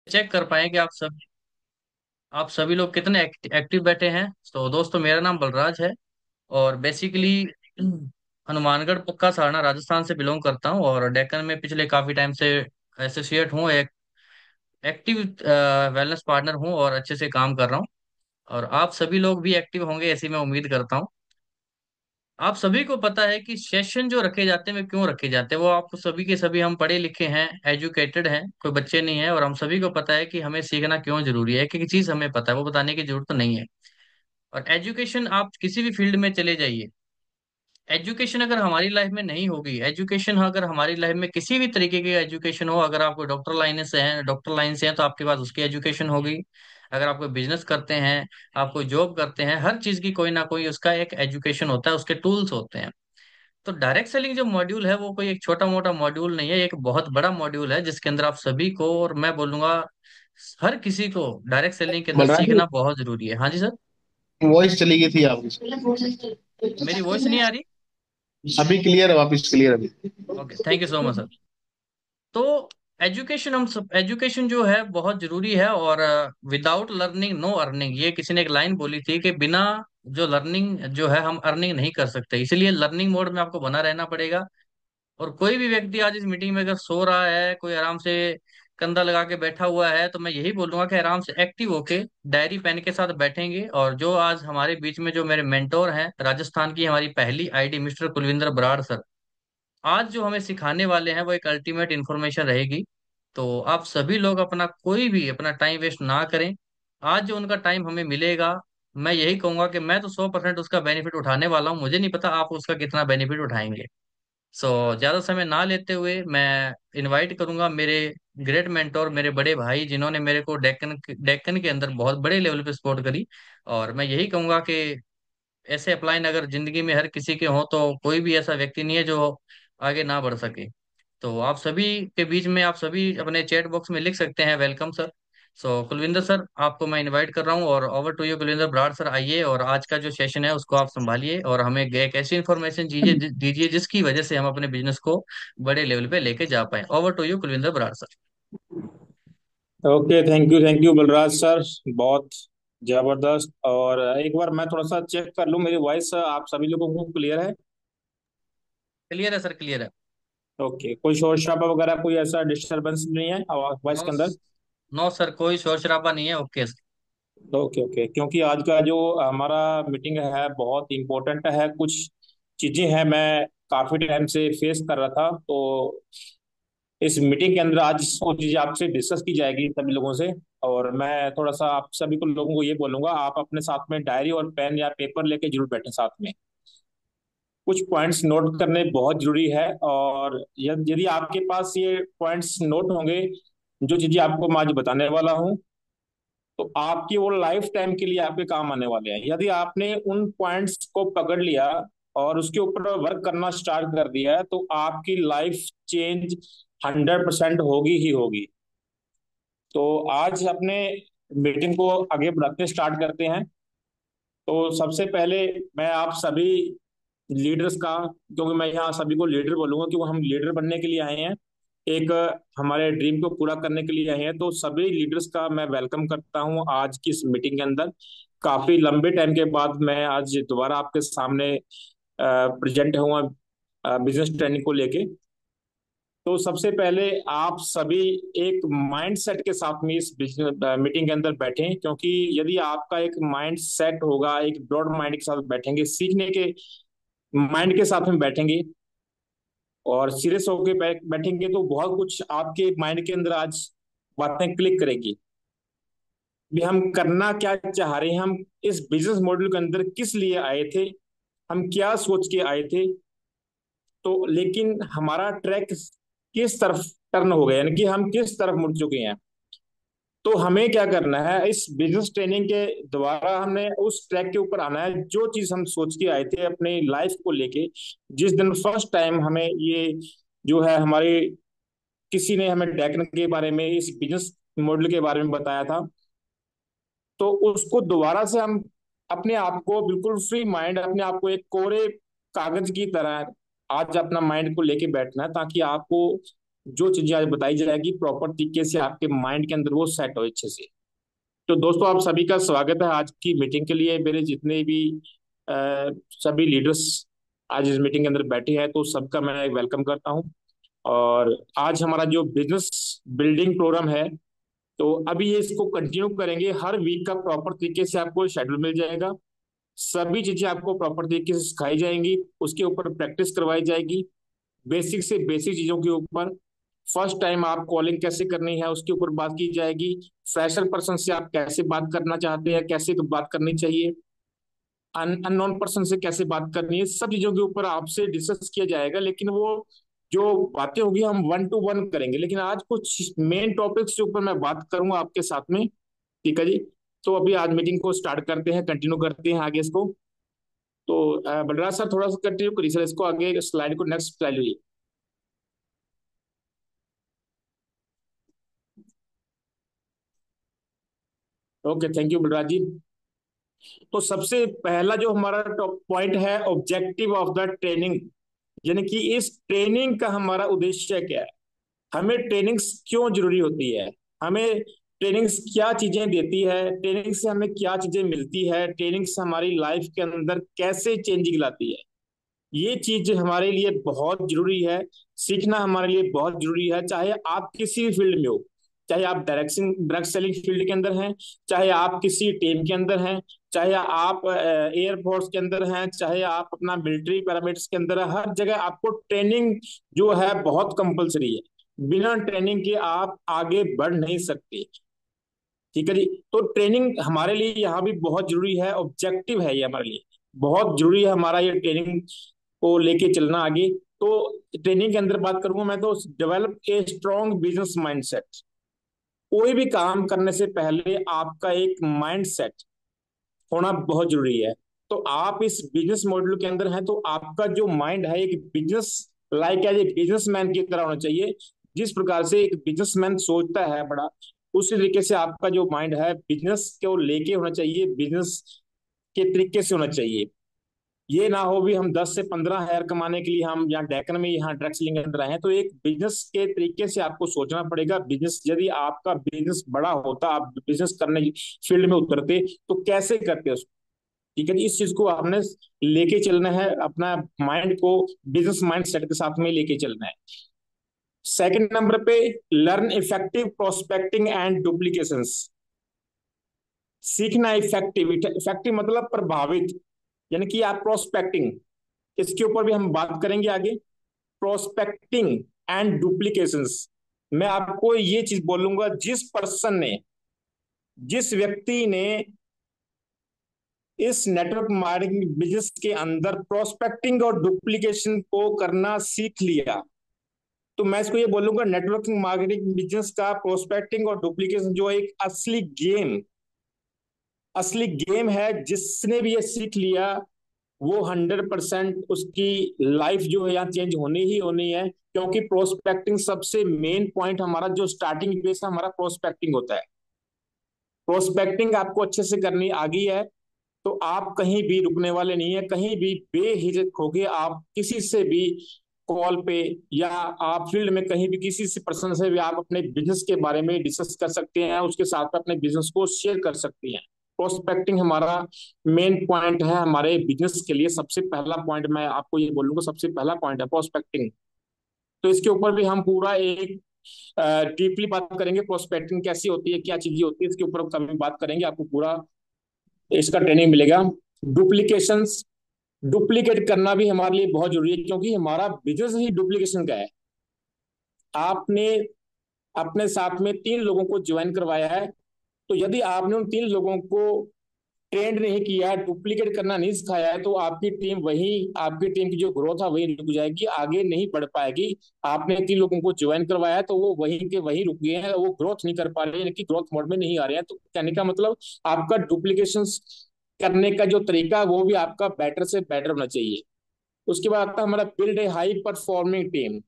Check कर पाए कि आप सभी लोग कितने एक्टिव बैठे हैं। तो दोस्तों, मेरा नाम बलराज है और बेसिकली हनुमानगढ़ पक्का सहारना राजस्थान से बिलोंग करता हूँ और डेक्कन में पिछले काफी टाइम से एसोसिएट हूँ। एक एक्टिव वेलनेस पार्टनर हूँ और अच्छे से काम कर रहा हूँ। और आप सभी लोग भी एक्टिव होंगे ऐसी मैं उम्मीद करता हूँ। आप सभी को पता है कि सेशन जो रखे जाते हैं वे क्यों रखे जाते हैं। वो आप सभी के सभी हम पढ़े लिखे हैं, एजुकेटेड हैं, कोई बच्चे नहीं है, और हम सभी को पता है कि हमें सीखना क्यों जरूरी है। एक एक चीज हमें पता है, वो बताने की जरूरत नहीं है। और एजुकेशन आप किसी भी फील्ड में चले जाइए, एजुकेशन अगर हमारी लाइफ में नहीं होगी, एजुकेशन अगर हमारी लाइफ में किसी भी तरीके की एजुकेशन हो, अगर आपको डॉक्टर लाइन से हैं तो आपके पास उसकी एजुकेशन होगी। अगर आप कोई बिजनेस करते हैं, आप कोई जॉब करते हैं, हर चीज की कोई ना कोई उसका एक एजुकेशन होता है, उसके टूल्स होते हैं। तो डायरेक्ट सेलिंग जो मॉड्यूल है वो कोई एक छोटा मोटा मॉड्यूल नहीं है, एक बहुत बड़ा मॉड्यूल है जिसके अंदर आप सभी को, और मैं बोलूंगा हर किसी को, डायरेक्ट सेलिंग के अंदर बलराज जी, सीखना बहुत जरूरी है। हाँ जी सर। वॉइस चली गई थी आपकी। मेरी वॉइस नहीं आ रही? अभी क्लियर है, वापस क्लियर अभी। Okay, thank you so much sir. तो एजुकेशन, हम सब एजुकेशन जो है बहुत जरूरी है। और विदाउट लर्निंग नो अर्निंग, ये किसी ने एक लाइन बोली थी कि बिना जो लर्निंग जो है हम अर्निंग नहीं कर सकते, इसलिए लर्निंग मोड में आपको बना रहना पड़ेगा। और कोई भी व्यक्ति आज इस मीटिंग में अगर सो रहा है, कोई आराम से कंधा लगा के बैठा हुआ है, तो मैं यही बोलूंगा कि आराम से एक्टिव होके डायरी पेन के साथ बैठेंगे। और जो आज हमारे बीच में जो मेरे मेंटोर हैं, राजस्थान की हमारी पहली ID mister Kulwinder Brar sir, आज जो हमें सिखाने वाले हैं वो एक अल्टीमेट इन्फॉर्मेशन रहेगी। तो आप सभी लोग अपना कोई भी अपना टाइम वेस्ट ना करें। आज जो उनका टाइम हमें मिलेगा, मैं यही कहूंगा कि मैं तो 100% उसका बेनिफिट उठाने वाला हूँ। मुझे नहीं पता आप उसका कितना बेनिफिट उठाएंगे। सो ज्यादा समय ना लेते हुए मैं इनवाइट करूंगा मेरे ग्रेट मेंटोर, मेरे बड़े भाई, जिन्होंने मेरे को डेक्कन डेक्कन के अंदर बहुत बड़े लेवल पे सपोर्ट करी। और मैं यही कहूंगा कि ऐसे अपलाइन अगर जिंदगी में हर किसी के हों तो कोई भी ऐसा व्यक्ति नहीं है जो आगे ना बढ़ सके। तो आप सभी के बीच में आप सभी अपने चैट बॉक्स में लिख सकते हैं, welcome sir. So Kulwinder sir, आपको मैं इनवाइट कर रहा हूँ और over to you Kulwinder Brar sir. आइए और आज का जो सेशन है उसको आप संभालिए और हमें एक ऐसी इन्फॉर्मेशन दीजिए जिसकी वजह से हम अपने बिजनेस को बड़े लेवल पे लेके जा पाए। Over to you Kulwinder Brar sir. Okay, thank you Balraj sir. बहुत जबरदस्त। और एक बार मैं थोड़ा सा चेक कर लूँ, मेरी वॉइस आप सभी लोगों को क्लियर है? क्लियर है सर, क्लियर है। ओके, कोई शोर शराबा वगैरह कोई ऐसा डिस्टरबेंस नहीं है वॉइस नो, के अंदर? नो सर, कोई शोर शराबा नहीं है। Okay sir. ओके ओके, क्योंकि आज का जो हमारा मीटिंग है बहुत इम्पोर्टेंट है। कुछ चीजें हैं मैं काफी टाइम से फेस कर रहा था, तो इस मीटिंग के अंदर आज वो चीजें आपसे डिस्कस की जाएगी सभी लोगों से। और मैं थोड़ा सा आप सभी को लोगों को ये बोलूंगा, आप अपने साथ में डायरी और पेन या पेपर लेके जरूर बैठें साथ में। कुछ पॉइंट्स नोट करने बहुत जरूरी है। और यदि आपके पास ये पॉइंट्स नोट होंगे, जो चीजें आपको मैं आज बताने वाला हूँ, तो आपकी वो लाइफ टाइम के लिए आपके काम आने वाले हैं। यदि आपने उन पॉइंट्स को पकड़ लिया और उसके ऊपर वर्क करना स्टार्ट कर दिया, तो आपकी लाइफ चेंज 100% होगी ही होगी। तो आज अपने मीटिंग को आगे बढ़ाते स्टार्ट करते हैं। तो सबसे पहले मैं आप सभी लीडर्स का, क्योंकि मैं यहाँ सभी को लीडर बोलूंगा क्योंकि हम लीडर बनने के लिए आए हैं, एक हमारे ड्रीम को पूरा करने के लिए आए हैं, तो सभी लीडर्स का मैं वेलकम करता हूँ आज की इस मीटिंग के अंदर। काफी लंबे टाइम के बाद मैं आज दोबारा आपके सामने प्रेजेंट हुआ बिजनेस ट्रेनिंग को लेके। तो सबसे पहले आप सभी एक माइंड सेट के साथ में इस मीटिंग के अंदर बैठें, क्योंकि यदि आपका एक माइंड सेट होगा, एक ब्रॉड माइंड के साथ बैठेंगे, सीखने के माइंड के साथ में बैठेंगे और सीरियस होकर बैठेंगे, तो बहुत कुछ आपके माइंड के अंदर आज बातें क्लिक करेगी। भी हम करना क्या चाह रहे हैं, हम इस बिजनेस मॉडल के अंदर किस लिए आए थे, हम क्या सोच के आए थे, तो लेकिन हमारा ट्रैक किस तरफ टर्न हो गया, यानी कि हम किस तरफ मुड़ चुके हैं। तो हमें क्या करना है, इस बिजनेस ट्रेनिंग के द्वारा हमने उस ट्रैक के ऊपर आना है जो चीज हम सोच के आए थे अपने लाइफ को लेके। जिस दिन फर्स्ट टाइम हमें ये जो है हमारे किसी ने हमें डेकन के बारे में, इस बिजनेस मॉडल के बारे में बताया था, तो उसको दोबारा से हम अपने आप को बिल्कुल फ्री माइंड, अपने आप को एक कोरे कागज की तरह आज अपना माइंड को लेके बैठना है, ताकि आपको जो चीजें आज बताई जाएगी प्रॉपर तरीके से आपके माइंड के अंदर वो सेट हो अच्छे से। तो दोस्तों आप सभी का स्वागत है आज की मीटिंग के लिए। मेरे जितने भी सभी लीडर्स आज इस मीटिंग के अंदर बैठे हैं तो सबका मैं वेलकम करता हूं। और आज हमारा जो बिजनेस बिल्डिंग प्रोग्राम है, तो अभी ये इसको कंटिन्यू करेंगे। हर वीक का प्रॉपर तरीके से आपको शेड्यूल मिल जाएगा। सभी चीजें आपको प्रॉपर तरीके से सिखाई जाएंगी, उसके ऊपर प्रैक्टिस करवाई जाएगी। बेसिक से बेसिक चीजों के ऊपर फर्स्ट टाइम आप कॉलिंग कैसे करनी है उसके ऊपर बात की जाएगी। फ्रेशर पर्सन से आप कैसे बात करना चाहते हैं, कैसे तो बात करनी चाहिए, अननोन पर्सन से कैसे बात करनी है, सब चीजों के ऊपर आपसे डिस्कस किया जाएगा। लेकिन वो जो बातें होगी हम 1 to 1 करेंगे, लेकिन आज कुछ मेन टॉपिक्स के ऊपर मैं बात करूंगा आपके साथ में। ठीक है जी। तो अभी आज मीटिंग को स्टार्ट करते हैं, कंटिन्यू करते हैं आगे इसको। तो बलराज सर थोड़ा सा कंटिन्यू करिए सर इसको आगे, स्लाइड को next slide. Okay, thank you Balraj ji. तो सबसे पहला जो हमारा टॉप पॉइंट है, ऑब्जेक्टिव ऑफ द ट्रेनिंग, यानी कि इस ट्रेनिंग का हमारा उद्देश्य क्या है, हमें ट्रेनिंग्स क्यों जरूरी होती है, हमें ट्रेनिंग्स क्या चीजें देती है, ट्रेनिंग से हमें क्या चीजें मिलती है, ट्रेनिंग्स हमारी लाइफ के अंदर कैसे चेंजिंग लाती है। ये चीज हमारे लिए बहुत जरूरी है। सीखना हमारे लिए बहुत जरूरी है, चाहे आप किसी भी फील्ड में हो। चाहे आप डायरेक्शन ड्रग सेलिंग फील्ड के अंदर हैं, चाहे आप किसी टीम के अंदर हैं, चाहे आप एयरफोर्स के अंदर हैं, चाहे आप अपना मिलिट्री पैरामिलिट्स के अंदर है, हर जगह आपको ट्रेनिंग जो है बहुत कंपलसरी है। बिना ट्रेनिंग के आप आगे बढ़ नहीं सकते। ठीक है जी। तो ट्रेनिंग हमारे लिए यहाँ भी बहुत जरूरी है, ऑब्जेक्टिव है ये हमारे लिए बहुत जरूरी है, हमारा ये ट्रेनिंग को लेके चलना आगे। तो ट्रेनिंग के अंदर बात करूंगा मैं, तो develop a strong business mindset. कोई भी काम करने से पहले आपका एक माइंड सेट होना बहुत जरूरी है। तो आप इस बिजनेस मॉडल के अंदर हैं तो आपका जो माइंड है एक business like as a businessman की तरह होना चाहिए। जिस प्रकार से एक बिजनेसमैन सोचता है बड़ा, उसी तरीके से आपका जो माइंड है बिजनेस को लेके होना चाहिए, बिजनेस के तरीके से होना चाहिए। ये ना हो भी हम 10 से 15 हजार कमाने के लिए हम यहाँ डेकन में यहाँ ड्रग्स लेंगे अंदर आए हैं। तो एक बिजनेस के तरीके से आपको सोचना पड़ेगा। बिजनेस यदि आपका बिजनेस बड़ा होता, आप बिजनेस करने फील्ड में उतरते तो कैसे करते उसको। ठीक है, इस चीज को आपने लेके चलना है, अपना माइंड को बिजनेस माइंड सेट के साथ में लेके चलना है। सेकंड नंबर पे, learn effective prospecting and duplications. सीखना इफेक्टिव, इफेक्टिव मतलब प्रभावित, यानी कि आप प्रोस्पेक्टिंग, इसके ऊपर भी हम बात करेंगे आगे। प्रोस्पेक्टिंग एंड डुप्लीकेशंस, मैं आपको ये चीज बोलूंगा, जिस पर्सन ने, जिस व्यक्ति ने इस नेटवर्क मार्केटिंग बिजनेस के अंदर प्रोस्पेक्टिंग और डुप्लीकेशन को करना सीख लिया, तो मैं इसको ये बोलूंगा नेटवर्किंग मार्केटिंग बिजनेस का प्रोस्पेक्टिंग और डुप्लीकेशन जो एक असली गेम है, जिसने भी ये सीख लिया वो 100% उसकी लाइफ जो है यहाँ चेंज होनी ही होनी है। क्योंकि प्रोस्पेक्टिंग सबसे मेन पॉइंट, हमारा जो स्टार्टिंग बेस है हमारा प्रोस्पेक्टिंग होता है। प्रोस्पेक्टिंग आपको अच्छे से करनी आ गई है तो आप कहीं भी रुकने वाले नहीं है। कहीं भी बेहिचक होके आप किसी से भी कॉल पे या आप फील्ड में कहीं भी किसी से पर्सन से भी आप अपने बिजनेस के बारे में डिस्कस कर सकते हैं, उसके साथ अपने बिजनेस को शेयर कर सकते हैं। प्रोस्पेक्टिंग हमारा मेन पॉइंट है हमारे बिजनेस के लिए। सबसे पहला पॉइंट मैं आपको ये बोलूंगा, सबसे पहला पॉइंट है प्रोस्पेक्टिंग। तो इसके ऊपर भी हम पूरा एक डीपली बात करेंगे, प्रोस्पेक्टिंग कैसी होती है, क्या चीजें होती है, इसके ऊपर कभी बात करेंगे, आपको पूरा इसका ट्रेनिंग मिलेगा। डुप्लीकेशंस, डुप्लीकेट करना भी हमारे लिए बहुत जरूरी है, क्योंकि हमारा बिजनेस ही डुप्लीकेशन का है। आपने अपने साथ में 3 लोगों को ज्वाइन करवाया है, तो यदि आपने उन 3 लोगों को ट्रेंड नहीं किया, डुप्लीकेट करना नहीं सिखाया है, तो आपकी टीम वही, आपकी टीम की जो ग्रोथ है वही रुक जाएगी, आगे नहीं बढ़ पाएगी। आपने 3 लोगों को ज्वाइन करवाया है तो वो वहीं के वहीं रुक गए हैं, वो ग्रोथ नहीं कर पा रहे हैं, ग्रोथ मोड में नहीं आ रहे हैं। तो कहने का मतलब आपका डुप्लीकेशन करने का जो तरीका है वो भी आपका बेटर से बेटर होना चाहिए। उसके बाद आता है हमारा build a high performing team.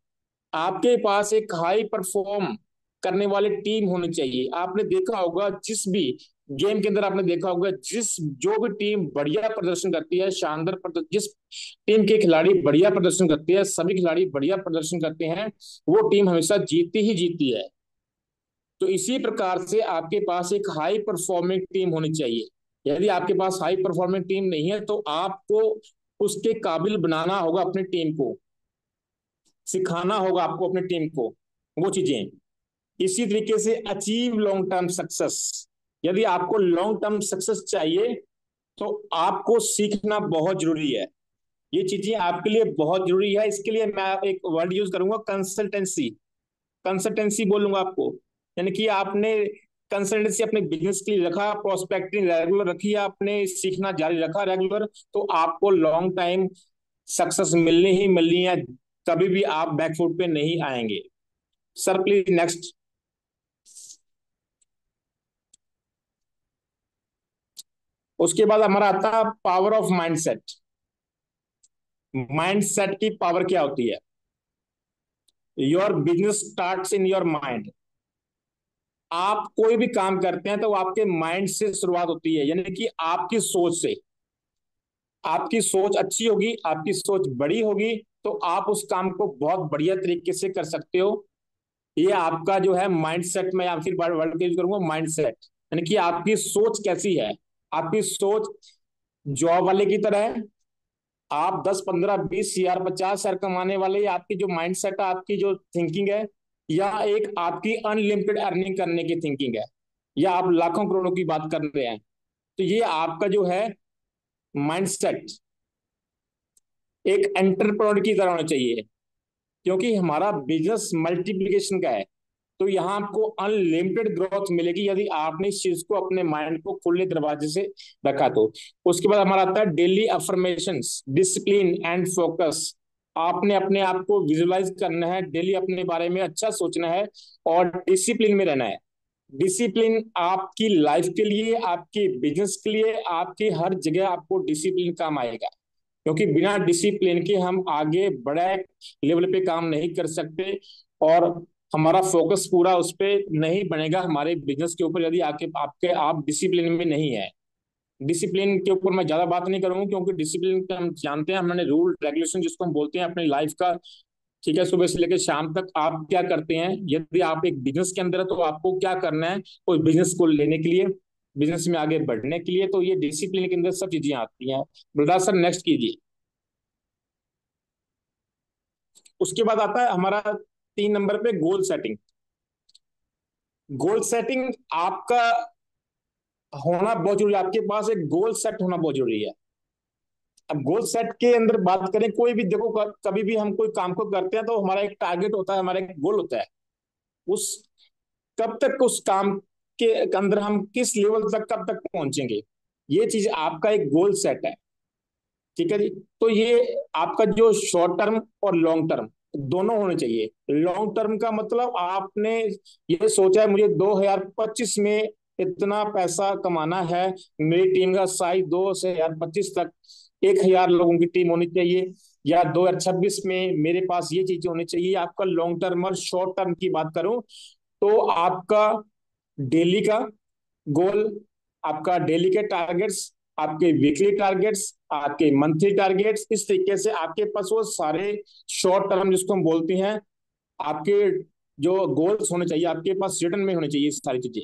आपके पास एक हाई परफॉर्म करने वाली टीम होनी चाहिए। आपने देखा होगा जिस भी गेम के अंदर आपने देखा होगा, जिस जो भी टीम बढ़िया प्रदर्शन करती है, शानदार जिस टीम के खिलाड़ी बढ़िया प्रदर्शन करती है, सभी खिलाड़ी बढ़िया प्रदर्शन करते हैं, वो टीम हमेशा जीतती ही जीतती है। तो इसी प्रकार से आपके पास एक हाई परफॉर्मिंग टीम होनी चाहिए। यदि आपके पास हाई परफॉर्मिंग टीम नहीं है तो आपको उसके काबिल बनाना होगा अपनी टीम को, सिखाना होगा आपको अपनी टीम को वो चीजें। इसी तरीके से अचीव लॉन्ग टर्म सक्सेस, यदि आपको लॉन्ग टर्म सक्सेस चाहिए तो आपको सीखना बहुत जरूरी है। ये चीजें आपके लिए बहुत जरूरी है। इसके लिए मैं एक वर्ड यूज करूंगा, कंसल्टेंसी। कंसल्टेंसी बोलूंगा आपको, यानी कि आपने कंसल्टेंसी अपने बिजनेस के लिए रखा, प्रोस्पेक्टिंग रेगुलर रखी, आपने सीखना जारी रखा रेगुलर, तो आपको लॉन्ग टाइम सक्सेस मिलनी ही मिलनी है। कभी भी आप बैकफुट पे नहीं आएंगे। Sir please next. उसके बाद हमारा आता है पावर ऑफ माइंडसेट। माइंडसेट की पावर क्या होती है? Your business starts in your mind. आप कोई भी काम करते हैं तो आपके माइंड से शुरुआत होती है, यानी कि आपकी सोच से। आपकी सोच अच्छी होगी, आपकी सोच बड़ी होगी, तो आप उस काम को बहुत बढ़िया तरीके से कर सकते हो। ये आपका जो है माइंड सेट, मैं या फिर वर्ड यूज करूंगा माइंड सेट, यानी कि आपकी सोच कैसी है। आपकी सोच जॉब वाले की तरह है, आप 10 15 20 हजार 50 हजार कमाने वाले, आपकी जो माइंड सेट है, आपकी जो थिंकिंग है, या एक आपकी अनलिमिटेड अर्निंग करने की थिंकिंग है, या आप लाखों करोड़ों की बात कर रहे हैं, तो ये आपका जो है माइंड सेट एक एंटरप्रेन्योर की तरह होना चाहिए। क्योंकि हमारा बिजनेस मल्टीप्लीकेशन का है, तो यहाँ आपको अनलिमिटेड ग्रोथ मिलेगी यदि आपने इस चीज को अपने माइंड को खुले दरवाजे से रखा तो। उसके बाद हमारा आता है daily affirmations, discipline and focus. आपने अपने आप को विजुअलाइज करना है, डेली अपने बारे में अच्छा सोचना है और डिसिप्लिन में रहना है। डिसिप्लिन आपकी लाइफ के लिए, आपके बिजनेस के लिए, आपकी हर जगह आपको डिसिप्लिन काम आएगा। क्योंकि बिना डिसिप्लिन के हम आगे बड़े लेवल पे काम नहीं कर सकते, और हमारा फोकस पूरा उस पर नहीं बनेगा हमारे बिजनेस के ऊपर, यदि आके आपके आप डिसिप्लिन में नहीं है। डिसिप्लिन के ऊपर मैं ज्यादा बात नहीं करूंगा, क्योंकि डिसिप्लिन का हम जानते हैं, हमने रूल रेगुलेशन जिसको हम बोलते हैं अपनी लाइफ का। ठीक है, सुबह से लेकर शाम तक आप क्या करते हैं, यदि आप एक बिजनेस के अंदर है तो आपको क्या करना है उस बिजनेस को लेने के लिए, बिजनेस में आगे बढ़ने के लिए, तो ये डिसिप्लिन के अंदर सब चीजें आती हैं। बलराज सर नेक्स्ट कीजिए। उसके बाद आता है हमारा 3 नंबर पे गोल सेटिंग। गोल सेटिंग आपका होना बहुत जरूरी है, आपके पास एक गोल सेट होना बहुत जरूरी है। अब गोल सेट के अंदर बात करें, कोई भी देखो, कभी भी हम कोई काम को करते हैं तो हमारा एक टारगेट होता है, हमारा एक गोल होता है। उस कब तक उस काम के अंदर हम किस लेवल तक कब तक पहुंचेंगे, ये चीज आपका एक गोल सेट है। ठीक है जी। तो ये आपका जो शॉर्ट टर्म और लॉन्ग टर्म दोनों होने चाहिए। लॉन्ग टर्म का मतलब आपने ये सोचा है मुझे 2025 में इतना पैसा कमाना है, मेरी टीम का साइज 2025 तक 1,000 लोगों की टीम होनी चाहिए, या 2026 में मेरे पास ये चीजें होनी चाहिए। आपका लॉन्ग टर्म और शॉर्ट टर्म की बात करूं तो आपका डेली का गोल, आपका डेली के टारगेट्स, आपके वीकली टारगेट्स, आपके मंथली टारगेट्स, इस तरीके से आपके पास वो सारे शॉर्ट टर्म जिसको हम बोलते हैं, आपके जो गोल्स होने चाहिए आपके पास रिटर्न में होने चाहिए सारी चीजें।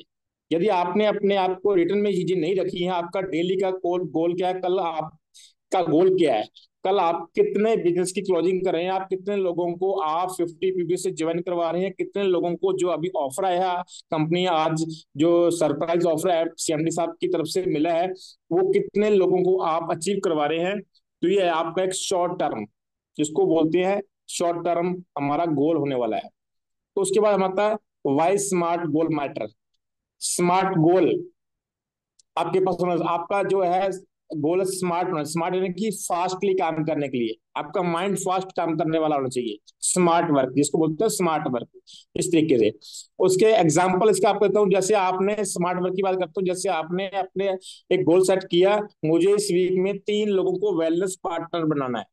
यदि आपने अपने आप को रिटर्न में चीजें नहीं रखी हैं, आपका डेली का गोल गोल क्या है, कल आपका गोल क्या है, कल आप कितने बिजनेस की क्लोजिंग कर रहे हैं, आप कितने लोगों को आप 50 पीपी से ज्वाइन करवा रहे हैं, कितने लोगों को जो अभी ऑफर आया है कंपनी आज जो सरप्राइज ऑफर है सीएमडी साहब की तरफ से मिला है, वो कितने लोगों को आप अचीव करवा रहे हैं। तो ये आपका एक शॉर्ट टर्म जिसको बोलते हैं शॉर्ट टर्म हमारा गोल होने वाला है। तो उसके बाद हम आता है why smart goal matter. Smart goal आपके पास होना, आपका जो है गोल स्मार्ट होना, स्मार्ट यानी कि फास्टली काम करने के लिए आपका माइंड फास्ट काम करने वाला होना चाहिए। स्मार्ट वर्क जिसको बोलते हैं स्मार्ट वर्क, इस तरीके से। उसके एग्जांपल इसका आपको देता हूँ, जैसे आपने स्मार्ट वर्क की बात करता हूँ, जैसे आपने अपने एक गोल सेट किया, मुझे इस वीक में 3 लोगों को वेलनेस पार्टनर बनाना है,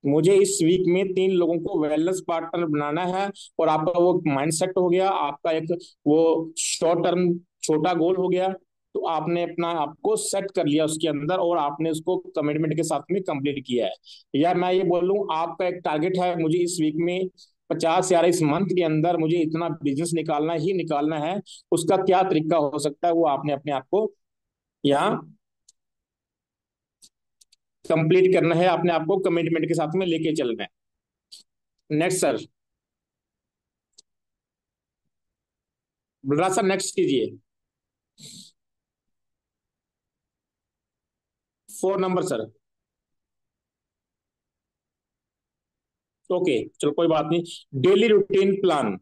मुझे इस वीक में 3 लोगों को वेलनेस पार्टनर बनाना है, और आपका वो माइंड सेट हो गया, आपका एक वो शॉर्ट टर्म छोटा गोल हो गया। तो आपने अपना आपको सेट कर लिया उसके अंदर और आपने उसको कमिटमेंट के साथ में कंप्लीट किया है। या मैं ये बोल लूँ, आपका एक टारगेट है, मुझे इस वीक में 50 या इस मंथ के अंदर मुझे इतना बिजनेस निकालना ही निकालना है। उसका क्या तरीका हो सकता है वो आपने अपने आप को यहाँ कंप्लीट करना है, अपने आप को कमिटमेंट के साथ में लेके चलना है। Next sir, Balraj sir next कीजिए। 4 नंबर सर। ओके चलो कोई बात नहीं। डेली रूटीन प्लान,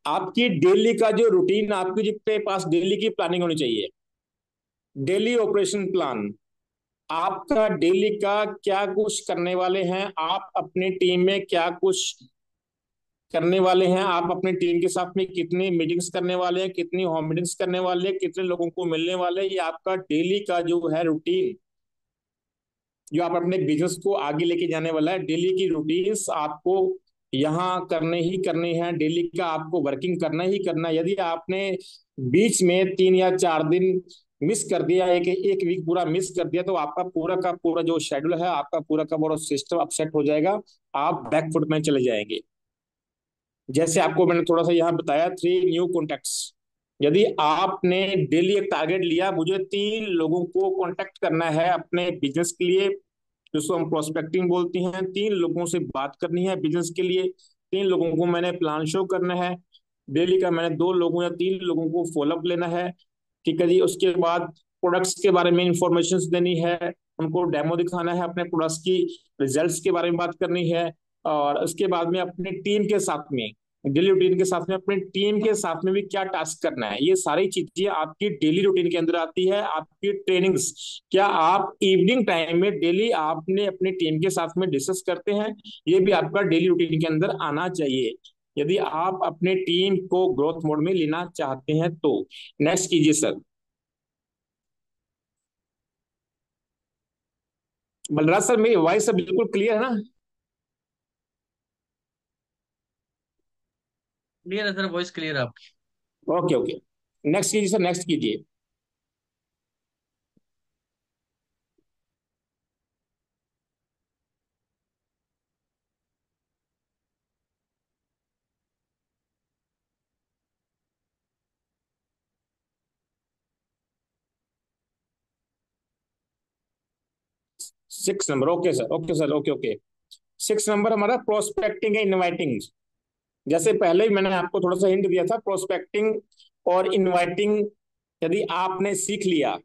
आपकी डेली का जो रूटीन, आपकी जितने पास डेली की प्लानिंग होनी चाहिए। डेली ऑपरेशन प्लान, आपका डेली का क्या कुछ करने वाले हैं आप अपनी टीम में, क्या कुछ करने वाले हैं आप अपनी टीम के साथ में, कितनी मीटिंग्स करने वाले हैं, कितनी होम मीटिंग्स करने वाले हैं, कितने लोगों को मिलने वाले हैं, ये आपका डेली का जो है रूटीन, जो आप अपने बिजनेस को आगे लेके जाने वाला है। डेली की रूटीन्स आपको यहाँ करने ही करने हैं, डेली का आपको वर्किंग करना ही करना है। यदि आपने बीच में 3 या 4 दिन मिस कर दिया, एक एक वीक पूरा मिस कर दिया, तो आपका पूरा का पूरा जो शेड्यूल है, आपका पूरा का पूरा सिस्टम अपसेट हो जाएगा, आप बैकफुट में चले जाएंगे। जैसे आपको मैंने थोड़ा सा यहाँ बताया, 3 न्यू कॉन्टेक्ट्स, यदि आपने डेली एक टारगेट लिया, मुझे 3 लोगों को कॉन्टेक्ट करना है अपने बिजनेस के लिए, जिसको हम प्रोस्पेक्टिंग बोलती हैं, 3 लोगों से बात करनी है बिजनेस के लिए, 3 लोगों को मैंने प्लान शो करना है डेली का, मैंने 2 लोगों या 3 लोगों को फॉलोअप लेना है। ठीक है जी। उसके बाद प्रोडक्ट्स के बारे में इंफॉर्मेशन देनी है, उनको डेमो दिखाना है, अपने प्रोडक्ट्स की रिजल्ट्स के बारे में बात करनी है। और उसके बाद में अपनी टीम के साथ में, डेली रूटीन के साथ में अपनी टीम के साथ में भी क्या टास्क करना है, ये सारी चीजें आपकी डेली रूटीन के अंदर आती है। आपकी ट्रेनिंग्स, क्या आप इवनिंग टाइम में डेली आपने अपनी टीम के साथ में डिस्कस करते हैं, ये भी आपका डेली रूटीन के अंदर आना चाहिए, यदि आप अपने टीम को ग्रोथ मोड में लेना चाहते हैं तो। नेक्स्ट कीजिए सर। बलराज सर मेरी वॉइस सब बिल्कुल क्लियर है ना? क्लियर है सर, वॉइस क्लियर है आपकी। Okay okay. नेक्स्ट कीजिए सर, नेक्स्ट कीजिए। 6 number, okay sir, okay sir, okay okay. 6 number हमारा प्रोस्पेक्टिंग है, इनवाइटिंग। जैसे पहले ही मैंने आपको थोड़ा सा हिंट दिया था, प्रोस्पेक्टिंग और इनवाइटिंग यदि आपने सीख लिया,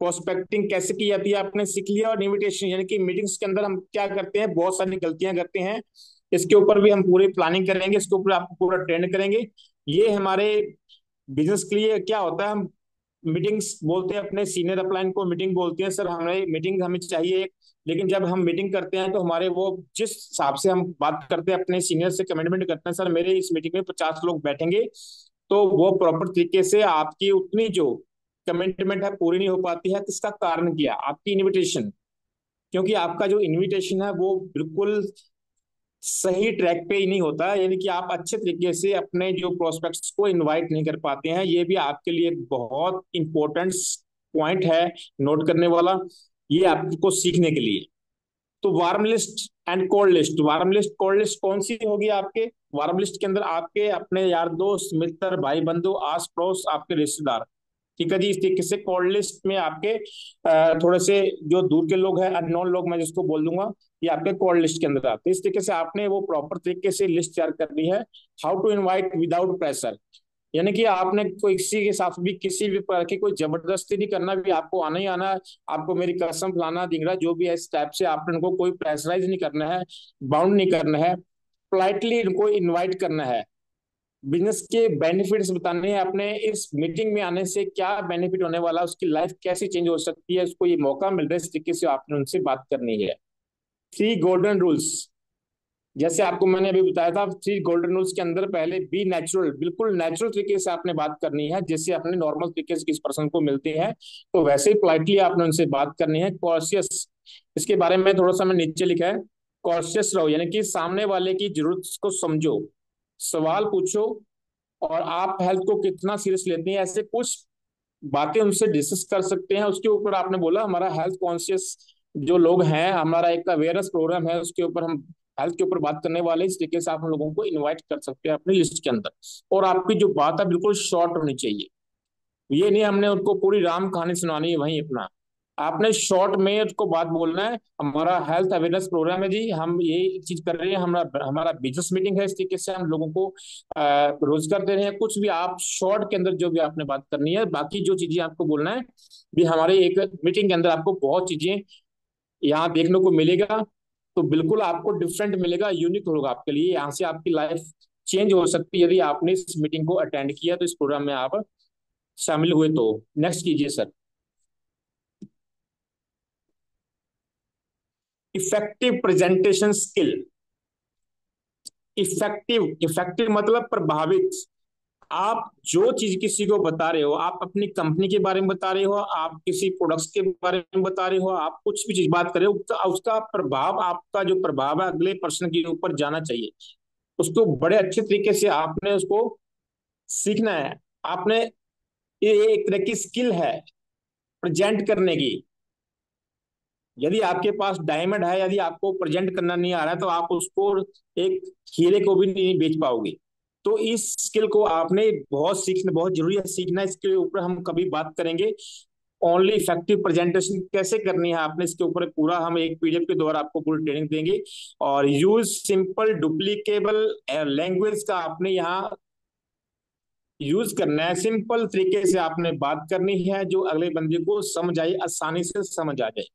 प्रोस्पेक्टिंग कैसे की जाती है आपने सीख लिया, और इनविटेशन यानी कि मीटिंग्स के अंदर हम क्या करते हैं, बहुत सारी गलतियां करते हैं, इसके ऊपर भी हम पूरी प्लानिंग करेंगे, इसके ऊपर आपको पूरा ट्रेंड करेंगे। ये हमारे बिजनेस के लिए क्या होता है, हम मीटिंग्स बोलते हैं, अपने सीनियर अपलाइन को मीटिंग बोलते हैं, सर हमें मीटिंग हमें चाहिए। लेकिन जब हम मीटिंग करते हैं तो हमारे वो जिस हिसाब से हम बात करते हैं अपने सीनियर से, कमिटमेंट करते हैं, सर मेरे इस मीटिंग में 50 लोग बैठेंगे, तो वो प्रॉपर तरीके से आपकी उतनी जो कमिटमेंट है पूरी नहीं हो पाती है। तो इसका कारण क्या, आपकी इनविटेशन, क्योंकि आपका जो इनविटेशन है वो बिल्कुल सही ट्रैक पे ही नहीं होता है, यानी कि आप अच्छे तरीके से अपने जो प्रोस्पेक्ट्स को इनवाइट नहीं कर पाते हैं। ये भी आपके लिए बहुत इंपॉर्टेंट पॉइंट है, नोट करने वाला, ये आपको सीखने के लिए। तो warm list and cold list, warm list cold list कौन सी होगी आपके? वार्म लिस्ट के अंदर आपके अपने यार दोस्त मित्र भाई बंधु आस पड़ोस आपके रिश्तेदार। ठीक है जी। इस तरीके से कोल्ड लिस्ट में आपके थोड़े से जो दूर के लोग हैं, अननोन लोग मैं जिसको बोल दूंगा, ये आपके कोल्ड लिस्ट के अंदर आते हैं। इस तरीके से आपने वो प्रॉपर तरीके से लिस्ट तैयार करनी है। How to invite without pressure, यानी कि आपने कोई किसी के साथ भी किसी भी प्रकार की कोई जबरदस्ती नहीं करना, भी आपको आना ही आना है, आपको मेरी कसम फलाना दिंगड़ा जो भी है, इस टाइप से आपने उनको कोई प्रेशराइज नहीं करना है, बाउंड नहीं करना है, पोलाइटली इनको इनवाइट करना है। बिजनेस के बेनिफिट्स बताने हैं अपने, इस मीटिंग में आने से क्या बेनिफिट होने वाला, उसकी लाइफ कैसी चेंज हो सकती है, उसको ये मौका मिल रहा है, इस तरीके से आपने उनसे बात करनी है। 3 गोल्डन रूल्स, जैसे आपको मैंने अभी बताया था, 3 गोल्डन रूल्स के अंदर पहले बी नेचुरल, बिल्कुल नेचुरल तरीके से आपने बात करनी है, जैसे अपने नॉर्मल तरीके से किस पर्सन को मिलते हैं, तो वैसे ही पोलाइटली आपने उनसे बात करनी है। कॉशियस, इसके बारे में थोड़ा सा मैं नीचे लिखा है, कॉशियस रहो, यानी कि सामने वाले की जरूरत को समझो, सवाल पूछो, और आप हेल्थ को कितना सीरियस लेते हैं, ऐसे कुछ बातें उनसे डिस्कस कर सकते हैं। उसके ऊपर आपने बोला हमारा हेल्थ कॉन्शियस जो लोग हैं, हमारा एक अवेयरनेस प्रोग्राम है, उसके ऊपर हम हेल्थ के ऊपर बात करने वाले, इस तरीके से आप हम लोगों को इनवाइट कर सकते हैं अपनी लिस्ट के अंदर। और आपकी जो बात है बिल्कुल शॉर्ट होनी चाहिए। ये नहीं हमने उनको पूरी राम कहानी सुनानी है वहीं अपना, आपने शॉर्ट में उसको बात बोलना है। हमारा हेल्थ अवेयरनेस प्रोग्राम है जी, हम ये चीज कर रहे हैं, हमारा हमारा बिजनेस मीटिंग है, इस तरीके से हम लोगों को रोजगार दे रहे हैं। कुछ भी आप शॉर्ट के अंदर जो भी आपने बात करनी है, बाकी जो चीजें आपको बोलना है भी, हमारे एक मीटिंग के अंदर आपको बहुत चीजें यहाँ देखने को मिलेगा। तो बिल्कुल आपको डिफरेंट मिलेगा, यूनिक होगा आपके लिए, यहाँ से आपकी लाइफ चेंज हो सकती है यदि आपने इस मीटिंग को अटेंड किया, तो इस प्रोग्राम में आप शामिल हुए तो। नेक्स्ट कीजिए sir. Effective presentation skill. Effective, effective मतलब प्रभावित। आप जो चीज किसी को बता रहे हो, आप अपनी कंपनी के बारे में बता रहे हो, आप किसी प्रोडक्ट्स के बारे में बता रहे हो, आप कुछ भी चीज बात कर रहे हो, उसका प्रभाव, आपका जो प्रभाव है अगले पर्सन के ऊपर जाना चाहिए। उसको बड़े अच्छे तरीके से आपने उसको सीखना है। आपने, ये एक तरह की स्किल है प्रेजेंट करने की। यदि आपके पास डायमंड है, यदि आपको प्रेजेंट करना नहीं आ रहा है, तो आप उसको एक हीरे को भी नहीं बेच पाओगे। तो इस स्किल को आपने बहुत सीखना, बहुत जरूरी है सीखना। इसके ऊपर हम कभी बात करेंगे। ओनली इफेक्टिव प्रेजेंटेशन कैसे करनी है आपने, इसके ऊपर पूरा हम एक पीडीएफ के द्वारा आपको पूरी ट्रेनिंग देंगे। और यूज सिंपल डुप्लीकेबल लैंग्वेज का आपने यहाँ यूज करना है। सिंपल तरीके से आपने बात करनी है, जो अगले बंदे को समझ आए, आसानी से समझ आ जाए।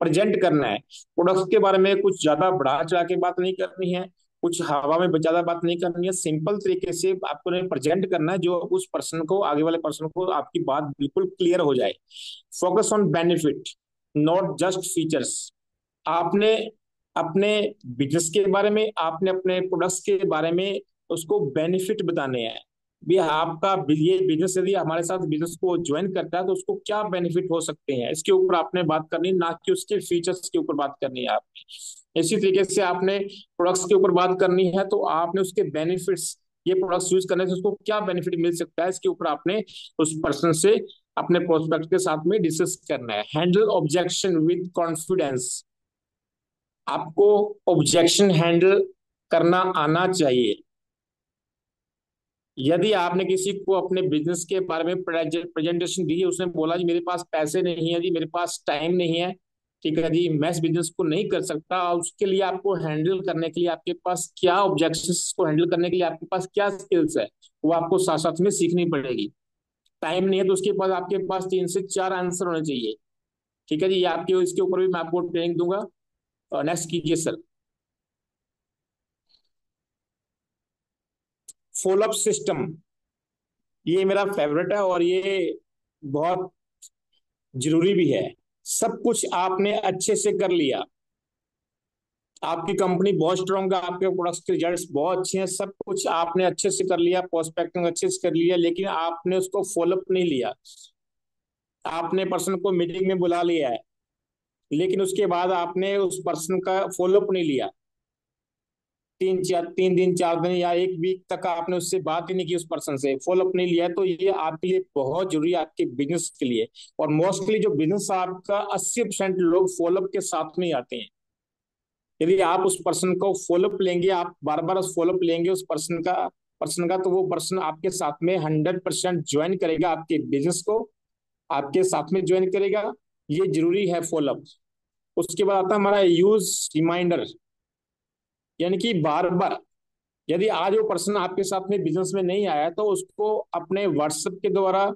प्रेजेंट करना है प्रोडक्ट्स के बारे में, कुछ ज्यादा बढ़ा चढ़ा के बात नहीं करनी है, कुछ हवा में ज्यादा बात नहीं करनी है। सिंपल तरीके से आपको प्रेजेंट करना है, जो उस पर्सन को, आगे वाले पर्सन को आपकी बात बिल्कुल क्लियर हो जाए। Focus on benefit, not just features. आपने अपने बिजनेस के बारे में, आपने अपने प्रोडक्ट्स के बारे में उसको बेनिफिट बताने हैं। भी आपका ये बिजनेस यदि हमारे साथ बिजनेस को ज्वाइन करता है तो उसको क्या बेनिफिट हो सकते हैं, इसके ऊपर आपने बात करनी है, ना कि उसके फीचर्स के ऊपर बात करनी है आपने। इसी तरीके से आपने प्रोडक्ट्स के ऊपर बात करनी है, तो आपने उसके बेनिफिट्स, ये प्रोडक्ट्स यूज करने से उसको क्या बेनिफिट मिल सकता है, इसके ऊपर आपने उस पर्सन से, अपने प्रोस्पेक्ट के साथ में डिस्कस करना है। Handle objection with confidence. आपको ऑब्जेक्शन हैंडल करना आना चाहिए। यदि आपने किसी को अपने बिजनेस के बारे में प्रेजेंटेशन दी है, उसने बोला जी मेरे पास पैसे नहीं है जी, मेरे पास टाइम नहीं है, ठीक है जी, मैं इस बिजनेस को नहीं कर सकता, और उसके लिए आपको हैंडल करने के लिए आपके पास क्या ऑब्जेक्शंस को हैंडल करने के लिए आपके पास क्या स्किल्स है, वो आपको साथ साथ में सीखनी पड़ेगी। टाइम नहीं है तो उसके पास आपके पास 3 से 4 आंसर होने चाहिए। ठीक है जी, ये आपके, इसके ऊपर भी मैं आपको ट्रेनिंग दूंगा। नेक्स्ट कीजिए सर। फॉलोअप सिस्टम, ये मेरा फेवरेट है और ये बहुत जरूरी भी है। सब कुछ आपने अच्छे से कर लिया, आपकी कंपनी बहुत स्ट्रांग है, आपके प्रोडक्ट्स के रिजल्ट्स बहुत अच्छे हैं, सब कुछ आपने अच्छे से कर लिया, प्रोस्पेक्टिंग अच्छे से कर लिया, लेकिन आपने उसको फॉलोअप नहीं लिया। आपने पर्सन को मीटिंग में बुला लिया है, लेकिन उसके बाद आपने उस पर्सन का फॉलोअप नहीं लिया। 3 दिन 4 दिन या 1 वीक तक आपने उससे बात ही नहीं की, उस पर्सन से फॉलोअप नहीं लिया, तो ये आपके लिए बहुत जरूरी है, आपके बिजनेस के लिए। और मोस्टली जो बिजनेस आपका 80% लोग फॉलोअप के साथ में ही आते हैं। यदि आप उस पर्सन को फॉलोअप लेंगे, आप बार बार उस फॉलोअप लेंगे उस पर्सन का, तो वो पर्सन आपके साथ में 100% ज्वाइन करेगा, आपके बिजनेस को आपके साथ में ज्वाइन करेगा। ये जरूरी है फॉलोअप। उसके बाद आता है हमारा यूज रिमाइंडर, यानी कि बार बार, यदि आज वो पर्सन आपके साथ में बिजनेस में नहीं आया, तो उसको अपने व्हाट्सएप के द्वारा,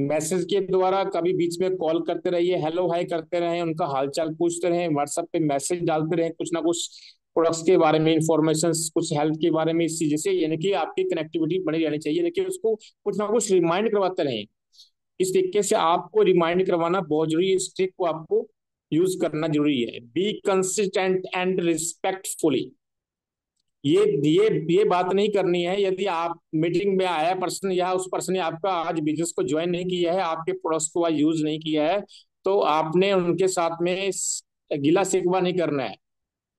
मैसेज के द्वारा, कभी बीच में कॉल करते रहिए, हेलो हाय करते रहें, उनका हालचाल पूछते रहें, व्हाट्सएप पे मैसेज डालते रहें, कुछ ना कुछ प्रोडक्ट्स के बारे में इंफॉर्मेशन, कुछ हेल्थ के बारे में, इस चीज से, यानी कि आपकी कनेक्टिविटी बनी रहनी चाहिए, लेकिन उसको कुछ ना कुछ रिमाइंड करवाते रहें। इस तरीके से आपको रिमाइंड करवाना बहुत जरूरी है, इस ट्रिक को आपको यूज करना जरूरी है। Be consistent and respectfully. ये बात नहीं करनी है, यदि आप मीटिंग में आया पर्सन, या उस पर्सन ने आपका आज बिजनेस को ज्वाइन नहीं किया है, आपके प्रोडक्ट्स को आज यूज नहीं किया है, तो आपने उनके साथ में गिला शिकवा नहीं करना है,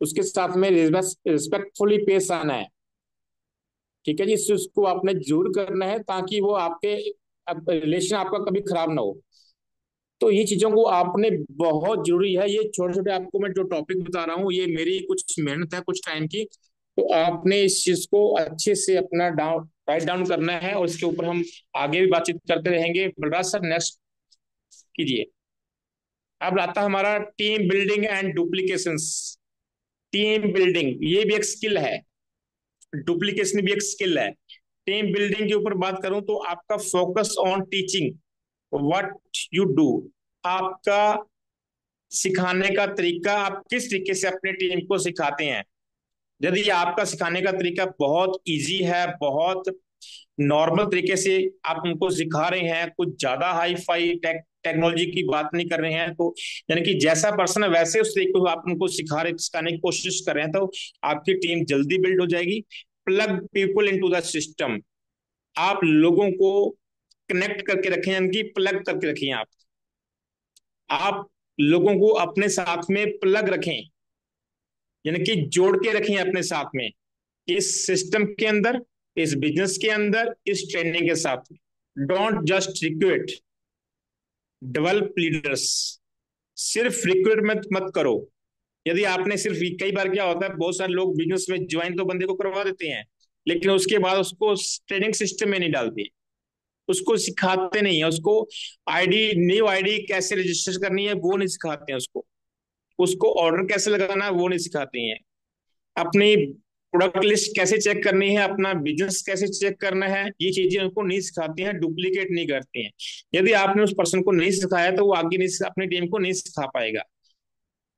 उसके साथ में रिस्पेक्टफुली पेश आना है। ठीक है जी, इसको आपने जरूर करना है, ताकि वो आपके रिलेशन आपका कभी खराब ना हो। तो ये चीजों को आपने, बहुत जरूरी है ये छोटे छोटे, आपको मैं जो टॉपिक बता रहा हूँ ये मेरी कुछ मेहनत है कुछ टाइम की। तो आपने इस चीज को अच्छे से अपना डाउन राइट डाउन करना है, और इसके ऊपर हम आगे भी बातचीत करते रहेंगे। बलराज सर नेक्स्ट कीजिए। अब आता है हमारा team building and duplications. Team building ये भी एक स्किल है, डुप्लीकेशन भी एक स्किल है। टीम बिल्डिंग के ऊपर बात करूं तो आपका focus on teaching what you do, आपका सिखाने का तरीका, आप किस तरीके से अपने टीम को सिखाते हैं। यदि आपका सिखाने का तरीका बहुत इजी है, बहुत नॉर्मल तरीके से आप उनको सिखा रहे हैं, कुछ ज्यादा हाई फाई टेक्नोलॉजी की बात नहीं कर रहे हैं, तो यानी कि जैसा पर्सन है वैसे उस तरीके को आप उनको सिखाने की कोशिश कर रहे हैं, तो आपकी टीम जल्दी बिल्ड हो जाएगी। Plug people into the system, आप लोगों को कनेक्ट करके रखें, यानी कि प्लग करके रखें। आप लोगों को अपने साथ में प्लग रखें, यानी कि जोड़ के रखें अपने साथ में, इस सिस्टम के अंदर, इस बिजनेस के अंदर, इस ट्रेनिंग के साथ में। Don't just recruit, develop leaders. सिर्फ रिक्रूटमेंट मत करो। यदि आपने सिर्फ, कई बार क्या होता है बहुत सारे लोग बिजनेस में ज्वाइन तो बंदे को करवा देते हैं, लेकिन उसके बाद उसको ट्रेनिंग सिस्टम में नहीं डालते, उसको सिखाते नहीं है, उसको आईडी, न्यू आईडी कैसे रजिस्टर करनी है वो नहीं सिखाते हैं उसको, उसको ऑर्डर कैसे लगाना है वो नहीं सिखाते हैं, अपनी प्रोडक्ट लिस्ट कैसे चेक करनी है, अपना बिजनेस कैसे चेक करना है, ये चीजें उनको नहीं सिखाती हैं, डुप्लीकेट नहीं करती हैं। यदि आपने उस पर्सन को नहीं सिखाया तो वो आगे नहीं, अपनी टीम को नहीं सिखा पाएगा।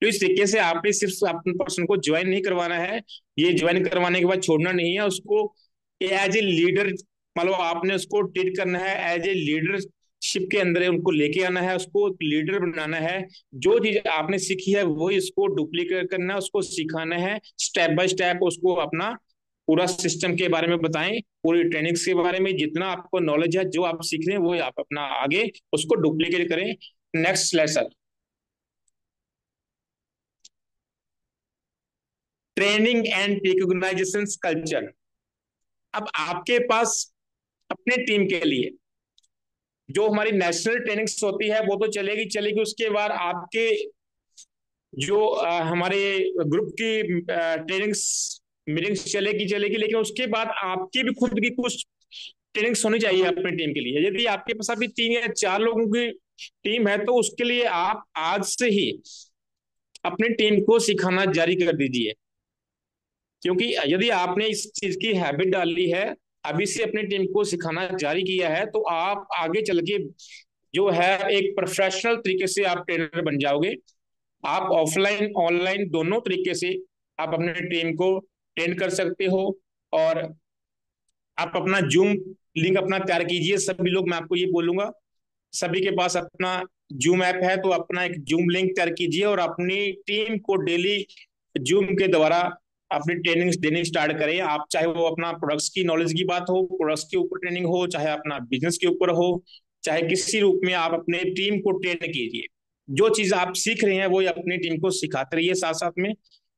तो इस तरीके से आपने सिर्फ अपने पर्सन को ज्वाइन नहीं करवाना है, ये ज्वाइन करवाने के बाद छोड़ना नहीं है उसको, एज ए लीडर, मतलब आपने उसको ट्रीट करना है एज ए लीडरशिप के अंदर, उनको लेके आना है, उसको लीडर बनाना है। जो चीज आपने सीखी है वही इसको डुप्लीकेट करना है, उसको सिखाना है, स्टेप बाय स्टेप उसको अपना पूरा सिस्टम के बारे में बताएं, पूरी ट्रेनिंग्स के बारे में, जितना आपको नॉलेज है जो आप सीख रहे हैं वो आप अपना आगे उसको डुप्लीकेट करें। Next slide sir. Training and recognisation culture. अब आपके पास अपने टीम के लिए जो हमारी नेशनल ट्रेनिंग्स होती है वो तो चलेगी चलेगी, उसके बाद आपके जो हमारे ग्रुप की ट्रेनिंग्स मीटिंग्स चलेगी चलेगी, लेकिन उसके बाद आपकी भी खुद की कुछ ट्रेनिंग्स होनी चाहिए अपनी टीम के लिए। यदि आपके पास अभी 3 या 4 लोगों की टीम है तो उसके लिए आप आज से ही अपनी टीम को सिखाना जारी कर दीजिए, क्योंकि यदि आपने इस चीज की हैबिट डाली है, अभी से अपनी टीम को सिखाना जारी किया है, तो आप आगे चल के जो है एक प्रोफेशनल तरीके से आप ट्रेनर बन जाओगे। आप ऑफलाइन ऑनलाइन दोनों तरीके से आप अपने टीम को ट्रेन कर सकते हो। और आप अपना जूम लिंक अपना तैयार कीजिए, सभी लोग, मैं आपको ये बोलूंगा सभी के पास अपना जूम ऐप है तो अपना एक जूम लिंक तैयार कीजिए और अपनी टीम को डेली जूम के द्वारा अपनी ट्रेनिंग देनी स्टार्ट करें। आप चाहे वो अपना प्रोडक्ट्स की नॉलेज की बात हो, प्रोडक्ट्स के ऊपर ट्रेनिंग हो, चाहे अपना बिजनेस के ऊपर हो, चाहे किसी रूप में आप अपने टीम को ट्रेन कीजिए। जो चीज आप सीख रहे हैं वो अपनी टीम को सिखाते रहिए साथ साथ में।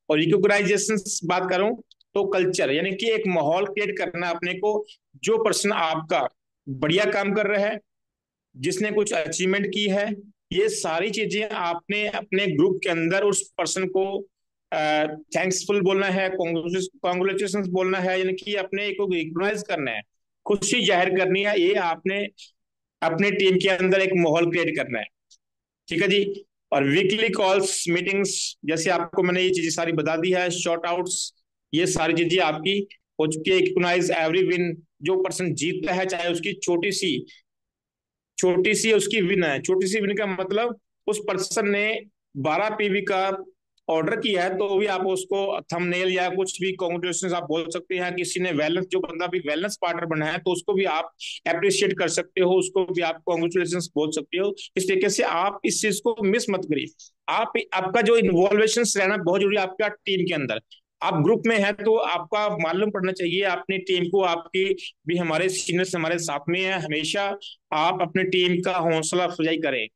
और रिकॉग्नाइजेशन बात करूं तो कल्चर, यानी कि एक माहौल क्रिएट करना अपने को, जो पर्सन आपका बढ़िया काम कर रहा है, जिसने कुछ अचीवमेंट की है, ये सारी चीजें आपने अपने ग्रुप के अंदर उस पर्सन को थैंक्सफुल बोलना है, कॉन्ग्रेचुलेशन बोलना है, यानी कि अपने को रिकॉग्नाइज करना है, खुशी जाहिर करनी है, ये आपने अपने टीम के अंदर एक माहौल क्रिएट करना है। ठीक है जी। और वीकली कॉल्स मीटिंग्स, जैसे आपको मैंने ये चीजें सारी बता दी है, शॉर्ट आउट्स, ये सारी चीजें आपकी हो चुकी है। रिकॉग्नाइज एवरी विन, जो पर्सन जीतता है चाहे उसकी छोटी सी उसकी विन है, छोटी सी विन का मतलब उस पर्सन ने 12 पीवी का ऑर्डर किया है तो भी आप उसको थंबनेल या कुछ भी कॉन्ग्रेचुलेशन आप बोल सकते हैं। किसी ने वेलनेस, जो बंदा भी वेलनेस पार्टनर बना है तो उसको भी आप अप्रिशिएट कर सकते हो, उसको भी आप कॉन्ग्रेचुलेशन बोल सकते हो। इस तरीके से आप इस चीज को मिस मत करिए। आप, आपका जो इन्वॉल्वेशन रहना बहुत जरूरी है आपका टीम के अंदर। आप ग्रुप में है तो आपका मालूम पड़ना चाहिए अपनी टीम को, आपकी भी, हमारे सीनियर्स हमारे साथ में है, हमेशा आप अपनी टीम का हौसला अफजाई करें,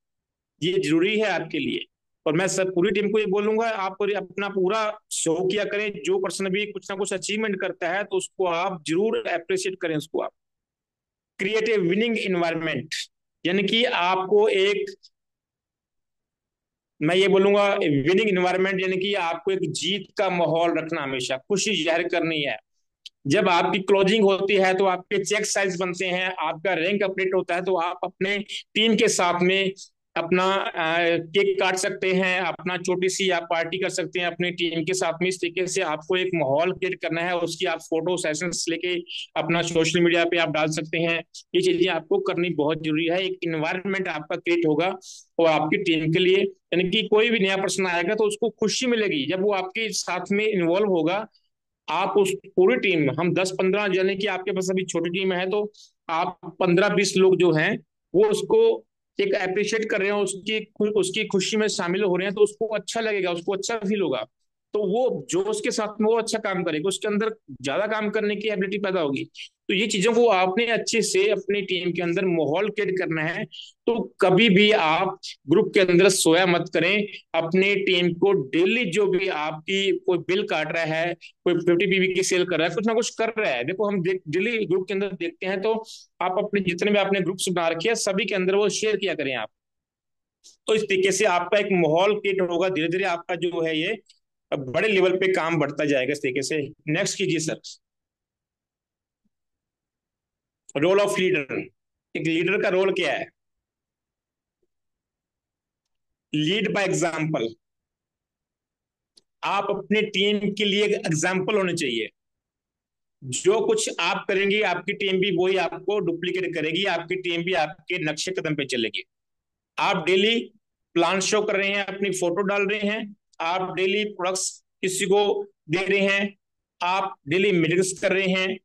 ये जरूरी है आपके लिए। और मैं सब पूरी टीम को ये बोलूंगा, आप अपना पूरा शो किया करें, जो पर्सन भी कुछ ना कुछ अचीवमेंट करता है तो उसको आप जरूर अप्रिशिएट करें उसको आप। क्रिएट ए विनिंग इन्वायरमेंट, यानी कि आपको एक, मैं ये बोलूंगा विनिंग इन्वायरमेंट, यानी कि आपको एक जीत का माहौल रखना, हमेशा खुशी जाहिर करनी है। जब आपकी क्लोजिंग होती है तो आपके चेक साइज बनते हैं, आपका रैंक अपडेट होता है, तो आप अपने टीम के साथ में अपना केक काट सकते हैं, अपना छोटी सी आप पार्टी कर सकते हैं अपनी टीम के साथ में। इस तरीके से आपको एक माहौल क्रिएट करना है, उसकी आप फोटो सेशंस लेके अपना सोशल मीडिया पे आप डाल सकते हैं। ये चीजें आपको करनी बहुत जरूरी है, एक इन्वायरमेंट आपका क्रिएट होगा और आपकी टीम के लिए, यानी कि कोई भी नया पर्सन आएगा तो उसको खुशी मिलेगी जब वो आपके साथ में इन्वॉल्व होगा। आप उस पूरी टीम, हम 10-15 जने की आपके पास अभी छोटी टीम है, तो आप 15-20 लोग जो हैं वो उसको एक अप्रिशिएट कर रहे हैं, उसकी उसकी खुशी में शामिल हो रहे हैं, तो उसको अच्छा लगेगा, उसको अच्छा फील होगा। तो वो जोश के साथ में वो अच्छा काम करेगा, उसके अंदर ज्यादा काम करने की एबिलिटी पैदा होगी। तो ये चीजों को आपने अच्छे से अपनी टीम के अंदर माहौल क्रिएट करना है। तो कभी भी आप ग्रुप के अंदर सोया मत करें। अपनी टीम को डेली जो भी आपकी कोई बिल काट रहा है, कोई 50 पीवी की सेल कर रहा है, कुछ ना कुछ कर रहा है, देखो हम डेली ग्रुप के अंदर देखते हैं, तो आप अपने जितने भी आपने ग्रुप्स बना रखे हैं सभी के अंदर वो शेयर किया करें आप। तो इस तरीके से आपका एक माहौल क्रिएट होगा, धीरे धीरे आपका जो है ये बड़े लेवल पे काम बढ़ता जाएगा इस तरीके से। नेक्स्ट कीजिए सर। रोल ऑफ लीडर, एक लीडर का रोल क्या है? Lead by example. आप अपने टीम के लिए एक एग्जाम्पल होने चाहिए। जो कुछ आप करेंगे आपकी टीम भी वही आपको डुप्लीकेट करेगी, आपकी टीम भी आपके नक्शे कदम पे चलेगी। आप डेली प्लान शो कर रहे हैं, अपनी फोटो डाल रहे हैं, आप डेली प्रोडक्ट्स किसी को दे रहे हैं, आप डेली मीटिंग्स कर रहे हैं,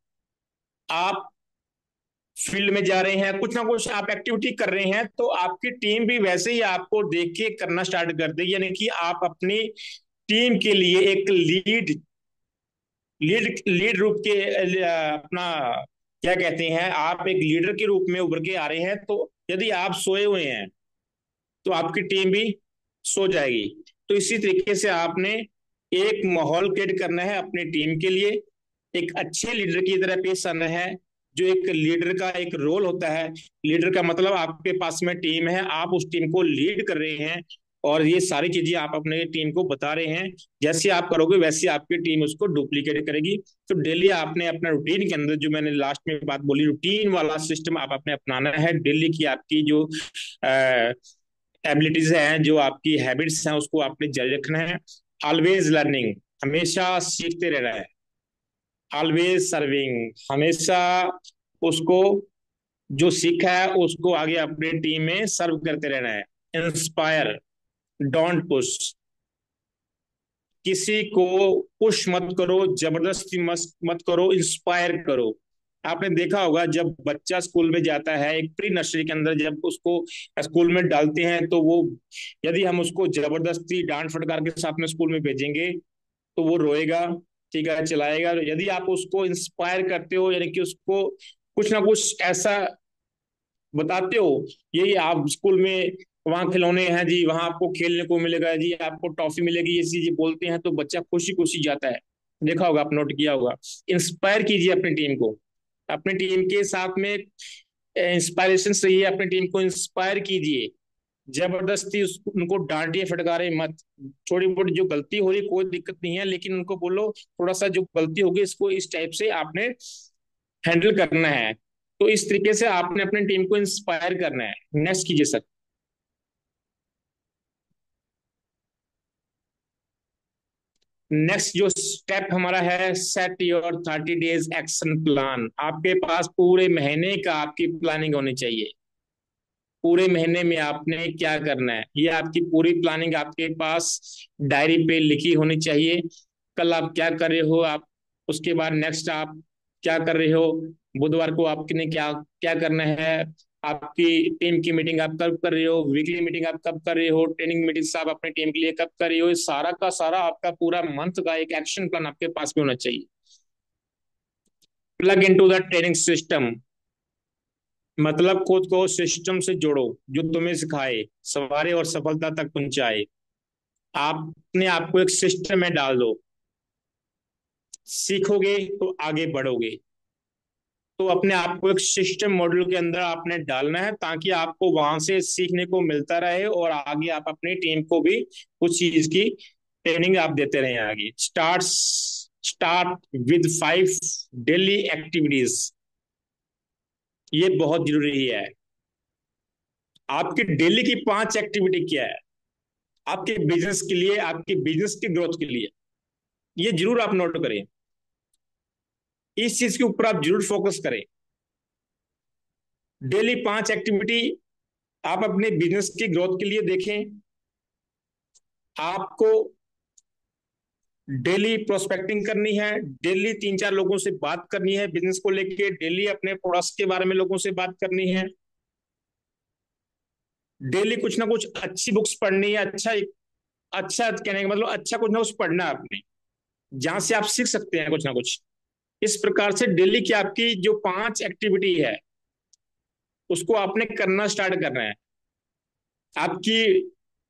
आप फील्ड में जा रहे हैं, कुछ ना कुछ आप एक्टिविटी कर रहे हैं, तो आपकी टीम भी वैसे ही आपको देख के करना स्टार्ट कर देगी। यानी कि आप अपनी टीम के लिए एक लीड लीड रूप के अपना क्या कहते हैं, आप एक लीडर के रूप में उभर के आ रहे हैं। तो यदि आप सोए हुए हैं तो आपकी टीम भी सो जाएगी। तो इसी तरीके से आपने एक माहौल क्रिएट करना है अपनी टीम के लिए, एक अच्छे लीडर की तरह पेश आना है। जो एक लीडर का एक रोल होता है, लीडर का मतलब आपके पास में टीम है, आप उस टीम को लीड कर रहे हैं और ये सारी चीजें आप अपने टीम को बता रहे हैं। जैसे आप करोगे वैसे आपकी टीम उसको डुप्लीकेट करेगी। तो डेली आपने अपना रूटीन के अंदर, जो मैंने लास्ट में बात बोली, रूटीन वाला सिस्टम आप अपने अपनाना है। डेली की आपकी जो एबिलिटीज हैं, जो आपकी हैबिट्स हैं, उसको आपने जारी रखना है। ऑलवेज लर्निंग, हमेशा सीखते रहना है। ऑलवेज सर्विंग, हमेशा उसको जो सीखा है उसको आगे अपनी टीम में सर्व करते रहना है। इंस्पायर, डोंट पुश, किसी को पुश मत करो, जबरदस्ती मत करो, इंस्पायर करो। आपने देखा होगा जब बच्चा स्कूल में जाता है, एक प्री नर्सरी के अंदर जब उसको स्कूल में डालते हैं, तो वो यदि हम उसको जबरदस्ती डांट फटकार के साथ में स्कूल में भेजेंगे तो वो रोएगा, ठीक है, चलाएगा। यदि आप उसको इंस्पायर करते हो, यानी कि उसको कुछ ना कुछ ऐसा बताते हो, यही आप स्कूल में वहाँ खिलौने हैं जी, वहां आपको खेलने को मिलेगा जी, आपको टॉफी मिलेगी, ये चीजें बोलते हैं तो बच्चा खुशी खुशी जाता है। देखा होगा, आप नोट किया होगा। इंस्पायर कीजिए अपनी टीम को, अपनी टीम के साथ में इंस्पायरेशन चाहिए, अपनी टीम को इंस्पायर कीजिए। जबरदस्ती उनको डांटिए फटकारे मत। छोटी मोटी जो गलती हो रही कोई दिक्कत नहीं है, लेकिन उनको बोलो थोड़ा सा जो गलती होगी इसको इस टाइप से आपने हैंडल करना है। तो इस तरीके से आपने अपनी टीम को इंस्पायर करना है। नेक्स्ट कीजिए सर। नेक्स्ट जो स्टेप हमारा है, set your 30 days action plan. आपके पास पूरे महीने का आपकी प्लानिंग होनी चाहिए। पूरे महीने में आपने क्या करना है, ये आपकी पूरी प्लानिंग आपके पास डायरी पे लिखी होनी चाहिए। कल आप क्या कर रहे हो, आप उसके बाद नेक्स्ट आप क्या कर रहे हो, बुधवार को आपने क्या क्या करना है, आपकी टीम की मीटिंग आप कब कर रहे हो, वीकली मीटिंग आप कब कर रहे हो, ट्रेनिंग मीटिंग आप अपनी टीम के लिए कब कर रहे हो। ये सारा का सारा आपका पूरा मंथ का एक एक्शन प्लान आपके पास में होना चाहिए। Plug into the training system, मतलब खुद को सिस्टम से जोड़ो जो तुम्हें सिखाए, सवारे और सफलता तक पहुंचाए। आपने आपको एक सिस्टम में डाल दो, सीखोगे तो आगे बढ़ोगे। तो अपने आप को एक सिस्टम मॉडल के अंदर आपने डालना है, ताकि आपको वहां से सीखने को मिलता रहे और आगे आप अपनी टीम को भी कुछ चीज की ट्रेनिंग आप देते रहे आगे। स्टार्ट विद 5 डेली एक्टिविटीज, ये बहुत जरूरी है। आपकी डेली की 5 एक्टिविटी क्या है आपके बिजनेस के लिए, आपके बिजनेस की ग्रोथ के लिए, ये जरूर आप नोट करें। इस चीज के ऊपर आप जरूर फोकस करें। डेली 5 एक्टिविटी आप अपने बिजनेस की ग्रोथ के लिए देखें। आपको डेली प्रोस्पेक्टिंग करनी है, डेली 3-4 लोगों से बात करनी है बिजनेस को लेके, डेली अपने प्रोडक्ट्स के बारे में लोगों से बात करनी है, डेली कुछ ना कुछ अच्छी बुक्स पढ़नी है। अच्छा, अच्छा कहने का मतलब अच्छा कुछ ना कुछ पढ़ना है आपने, जहां से आप सीख सकते हैं कुछ ना कुछ। इस प्रकार से डेली की आपकी जो 5 एक्टिविटी है उसको आपने करना स्टार्ट करना है। आपकी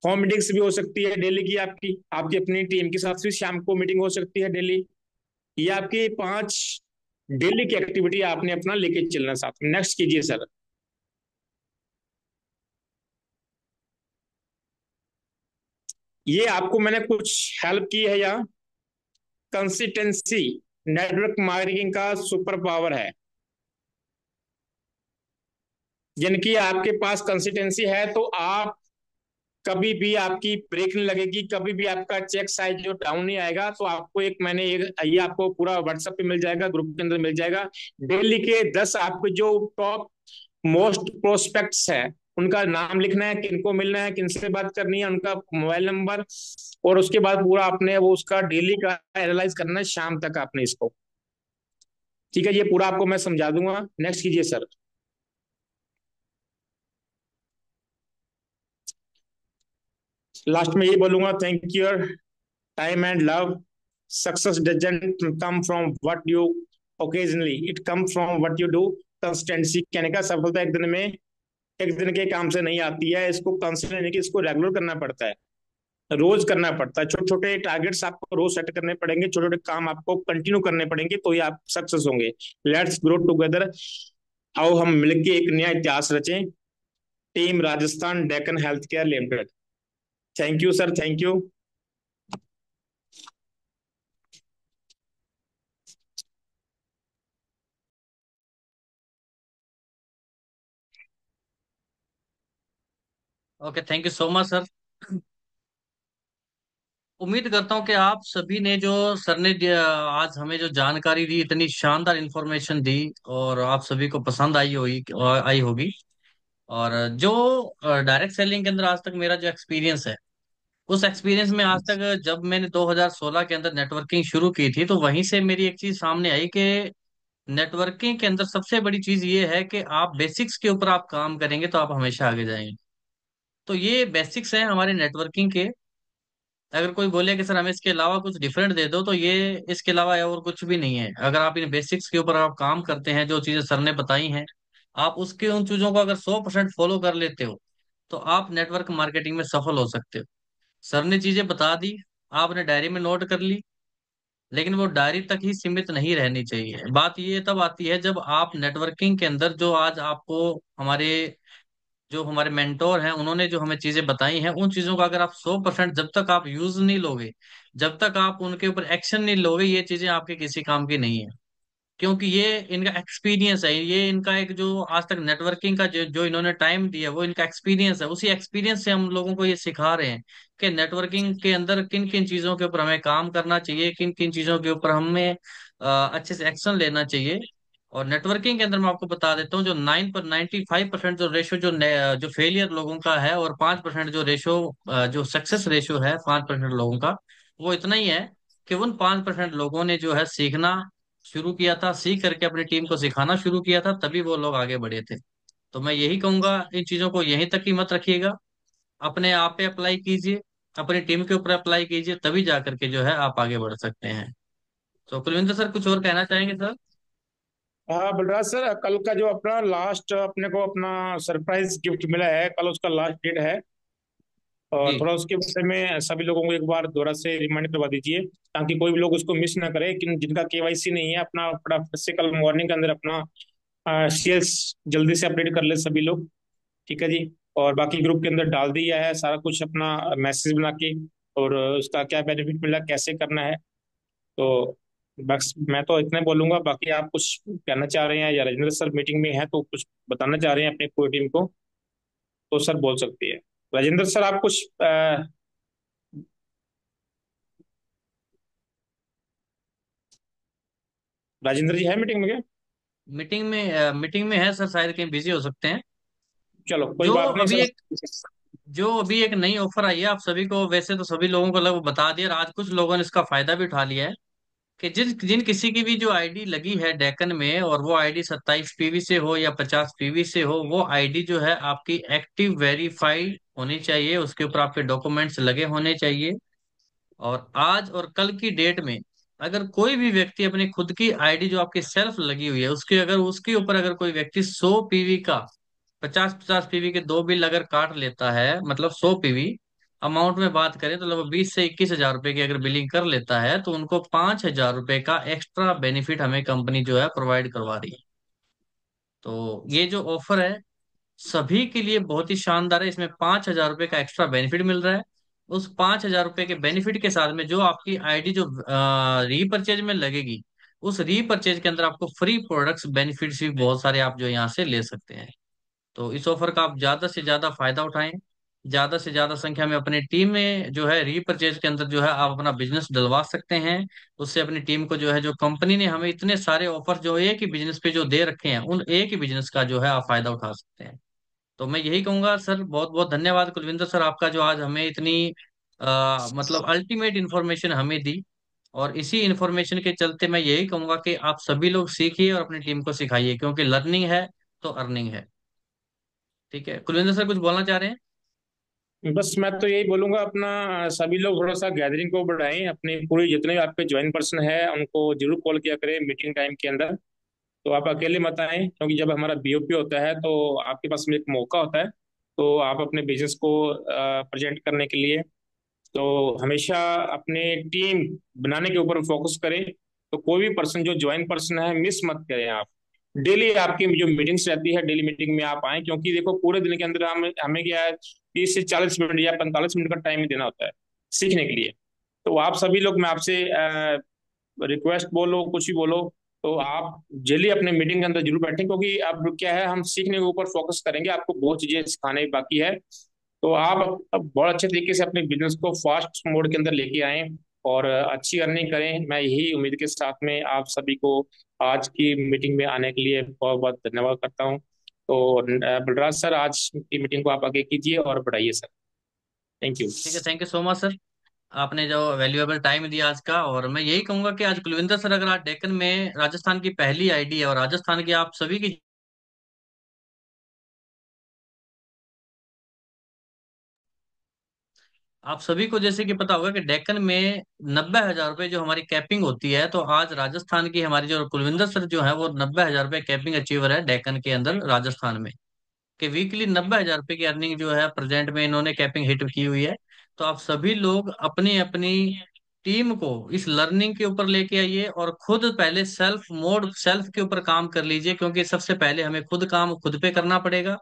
होम मीटिंग्स भी हो सकती है डेली की, आपकी आपकी अपनी टीम के साथ भी शाम को मीटिंग हो सकती है डेली। ये आपकी 5 डेली की एक्टिविटी आपने अपना लेके चलना साथ में। नेक्स्ट कीजिए सर। ये आपको मैंने कुछ हेल्प की है यहाँ। कंसिस्टेंसी नेटवर्क मार्केटिंग का सुपर पावर है। जिनकी आपके पास कंसिस्टेंसी है तो आप कभी भी आपकी ब्रेक नहीं लगेगी, कभी भी आपका चेक साइज जो डाउन नहीं आएगा। तो आपको एक मैंने ये आपको पूरा व्हाट्सएप पे मिल जाएगा, ग्रुप के अंदर मिल जाएगा। डेली के 10 आपके जो टॉप मोस्ट प्रोस्पेक्ट्स है उनका नाम लिखना है, किनको मिलना है, किनसे बात करनी है, उनका मोबाइल नंबर, और उसके बाद पूरा आपने वो उसका डेली का एनालाइज करना है शाम तक आपने इसको। ठीक है, ये पूरा आपको मैं समझा दूंगा। नेक्स्ट कीजिए सर। लास्ट में ये बोलूंगा, thank you time and love. Success doesn't come from what you occasionally, it come from what you do consistency. कहने का सफलता एक दिन में, एक दिन के काम से नहीं आती है, इसको कंसिस्टेंट यानी कि इसको रेगुलर करना पड़ता है, रोज करना पड़ता है। छोटे छोटे टारगेट्स आपको रोज सेट करने पड़ेंगे, छोटे छोटे काम आपको कंटिन्यू करने पड़ेंगे, तो ही आप सक्सेस होंगे। Let's grow together. आओ हम मिलकर एक नया इतिहास रचें। Team Rajasthan Deccan health care limited. Thank you sir, thank you. Okay, thank you so much sir. उम्मीद करता हूँ कि आप सभी ने जो सर ने आज हमें जो जानकारी दी, इतनी शानदार इंफॉर्मेशन दी, और आप सभी को पसंद आई होगी। और जो डायरेक्ट सेलिंग के अंदर आज तक मेरा जो एक्सपीरियंस है, उस एक्सपीरियंस में आज तक जब मैंने 2016 के अंदर नेटवर्किंग शुरू की थी, तो वहीं से मेरी एक चीज सामने आई कि नेटवर्किंग के अंदर सबसे बड़ी चीज ये है कि आप बेसिक्स के ऊपर आप काम करेंगे तो आप हमेशा आगे जाएंगे। तो ये बेसिक्स हैं हमारे नेटवर्किंग के। अगर कोई बोले कि सर हमें इसके अलावा कुछ डिफरेंट दे दो, तो ये इसके अलावा और कुछ भी नहीं है। अगर आप इन बेसिक्स के ऊपर आप काम करते हैं, जो चीजें सर ने बताई हैं, आप उसके उन चीजों को अगर 100% फॉलो कर लेते हो, तो आप नेटवर्क मार्केटिंग में सफल हो सकते हो। सर ने चीजें बता दी, आपने डायरी में नोट कर ली, लेकिन वो डायरी तक ही सीमित नहीं रहनी चाहिए। बात ये तब आती है जब आप नेटवर्किंग के अंदर, जो आज आपको हमारे जो हमारे मेंटोर हैं उन्होंने जो हमें चीजें बताई हैं, उन चीजों का अगर आप 100% जब तक आप यूज नहीं लोगे, जब तक आप उनके ऊपर एक्शन नहीं लोगे, ये चीजें आपके किसी काम की नहीं है। क्योंकि ये इनका एक्सपीरियंस है, ये इनका एक जो आज तक नेटवर्किंग का जो इन्होंने टाइम दिया, वो इनका एक्सपीरियंस है। उसी एक्सपीरियंस से हम लोगों को ये सिखा रहे हैं कि नेटवर्किंग के अंदर किन किन चीजों के ऊपर हमें काम करना चाहिए, किन किन चीजों के ऊपर हमें अच्छे से एक्शन लेना चाहिए। और नेटवर्किंग के अंदर मैं आपको बता देता हूँ, जो 95% जो रेशो जो फेलियर लोगों का है, और 5% जो रेशो जो सक्सेस रेशो है 5% लोगों का, वो इतना ही है कि उन 5% लोगों ने जो है सीखना शुरू किया था, सीख करके अपनी टीम को सिखाना शुरू किया था, तभी वो लोग आगे बढ़े थे। तो मैं यही कहूंगा, इन चीजों को यहीं तक ही मत रखिएगा, अपने आप पे अप्लाई कीजिए, अपनी टीम के ऊपर अप्लाई कीजिए, तभी जा करके जो है आप आगे बढ़ सकते हैं। तो कुलविंदर सर, कुछ और कहना चाहेंगे सर? हाँ बलराज सर, कल का जो अपना लास्ट अपने को अपना सरप्राइज गिफ्ट मिला है, कल उसका लास्ट डेट है। और जी। थोड़ा उसके बारे में सभी लोगों को एक बार दोबारा से रिमाइंड करवा दीजिए, ताकि कोई भी लोग उसको मिस ना करे। जिनका केवाईसी नहीं है, अपना फटाफट से कल मॉर्निंग के अंदर अपना सेल्स जल्दी से अपडेट कर ले सभी लोग। ठीक है जी। और बाकी ग्रुप के अंदर डाल दिया है सारा कुछ अपना मैसेज बना के, और उसका क्या बेनिफिट मिला, कैसे करना है। तो बस मैं तो इतने बोलूंगा, बाकी आप कुछ कहना चाह रहे हैं या राजेंद्र सर मीटिंग में है तो कुछ बताना चाह रहे हैं अपनी पूरी टीम को, तो सर बोल सकती है। राजेंद्र सर आप कुछ राजेंद्र जी है मीटिंग में क्या? मीटिंग में है सर, शायद कहीं बिजी हो सकते हैं। चलो कोई जो बात नहीं अभी सर। एक जो अभी एक नई ऑफर आई है आप सभी को, वैसे तो सभी लोगों को लगभग बता दिया, और आज कुछ लोगों ने इसका फायदा भी उठा लिया है। कि जिन जिन किसी की भी जो आईडी लगी है डेकन में, और वो आईडी 27 पीवी से हो या 50 पीवी से हो, वो आईडी जो है आपकी एक्टिव वेरीफाइड होनी चाहिए, उसके ऊपर आपके डॉक्यूमेंट्स लगे होने चाहिए। और आज और कल की डेट में अगर कोई भी व्यक्ति अपनी खुद की आईडी जो आपकी सेल्फ लगी हुई है उसके अगर उसके ऊपर अगर कोई व्यक्ति 100 पीवी का 50-50 पीवी के दो बिल अगर काट लेता है, मतलब 100 पीवी अमाउंट में बात करें तो लगभग 20 से 21 हजार रुपए की अगर बिलिंग कर लेता है, तो उनको 5 हजार रुपए का एक्स्ट्रा बेनिफिट हमें कंपनी जो है प्रोवाइड करवा रही है। तो ये जो ऑफर है सभी के लिए बहुत ही शानदार है। इसमें 5 हजार रुपए का एक्स्ट्रा बेनिफिट मिल रहा है। उस 5 हजार रुपए के बेनिफिट के साथ में जो आपकी आईडी जो रीपरचेज में लगेगी, उस रीपरचेज के अंदर आपको फ्री प्रोडक्ट्स बेनिफिट्स भी बहुत सारे आप जो यहाँ से ले सकते हैं। तो इस ऑफर का आप ज्यादा से ज्यादा फायदा उठाएं। ज्यादा से ज्यादा संख्या में अपनी टीम में जो है रीपरचेज के अंदर जो है आप अपना बिजनेस डलवा सकते हैं। उससे अपनी टीम को जो है, जो कंपनी ने हमें इतने सारे ऑफर जो एक ही बिजनेस पे जो दे रखे हैं, उन एक ही बिजनेस का जो है आप फायदा उठा सकते हैं। तो मैं यही कहूंगा सर, बहुत बहुत धन्यवाद कुलविंदर सर आपका, जो आज हमें इतनी मतलब अल्टीमेट इन्फॉर्मेशन हमें दी। और इसी इन्फॉर्मेशन के चलते मैं यही कहूंगा कि आप सभी लोग सीखिए और अपनी टीम को सिखाइए, क्योंकि लर्निंग है तो अर्निंग है। ठीक है, कुलविंदर सर कुछ बोलना चाह रहे हैं? बस मैं तो यही बोलूंगा, अपना सभी लोग थोड़ा सा गैदरिंग को बढ़ाएं, अपनी पूरी जितने भी आपके ज्वाइन पर्सन है उनको जरूर कॉल किया करें मीटिंग टाइम के अंदर। तो आप अकेले मत आएं, क्योंकि जब हमारा बीओपी होता है तो आपके पास में एक मौका होता है, तो आप अपने बिजनेस को प्रेजेंट करने के लिए तो हमेशा अपने टीम बनाने के ऊपर फोकस करें। तो कोई भी पर्सन जो ज्वाइन पर्सन है मिस मत करें आप। डेली आपकी जो मीटिंग्स रहती है डेली मीटिंग में आप आए, क्योंकि देखो पूरे दिन के अंदर हम हमें क्या है 30 से 40 मिनट या 45 मिनट का टाइम देना होता है सीखने के लिए। तो आप सभी लोग, मैं आपसे रिक्वेस्ट बोलो कुछ भी बोलो, तो आप डेली अपने मीटिंग के अंदर जरूर बैठें, क्योंकि अब क्या है हम सीखने के ऊपर फोकस करेंगे, आपको बहुत चीजें सिखाने बाकी है। तो आप अब बहुत अच्छे तरीके से अपने बिजनेस को फास्ट मोड के अंदर लेके आए और अच्छी अर्निंग करें। मैं यही उम्मीद के साथ में आप सभी को आज की मीटिंग में आने के लिए बहुत बहुत धन्यवाद करता हूँ। तो बलराज सर आज की मीटिंग को आप आगे कीजिए और बढ़ाइए सर। Thank you. ठीक है, thank you so much sir. आपने जो वैल्यूएबल टाइम दिया आज का, और मैं यही कहूंगा कि आज कुलविंदर सर अगर आज डेक्कन में राजस्थान की पहली आईडी है, और राजस्थान की आप सभी की, आप सभी को जैसे कि पता होगा कि डेक्कन में 90 हजार रुपये जो हमारी कैपिंग होती है, तो आज राजस्थान की हमारी जो कुलविंदर सर जो है वो 90 हजार रुपये कैपिंग अचीवर है डेक्कन के अंदर राजस्थान में। कि वीकली 90 हजार रुपये की अर्निंग जो है प्रेजेंट में इन्होंने कैपिंग हिट की हुई है। तो आप सभी लोग अपनी अपनी टीम को इस लर्निंग के ऊपर लेके आइए, और खुद पहले सेल्फ के ऊपर काम कर लीजिए, क्योंकि सबसे पहले हमें खुद काम खुद पे करना पड़ेगा।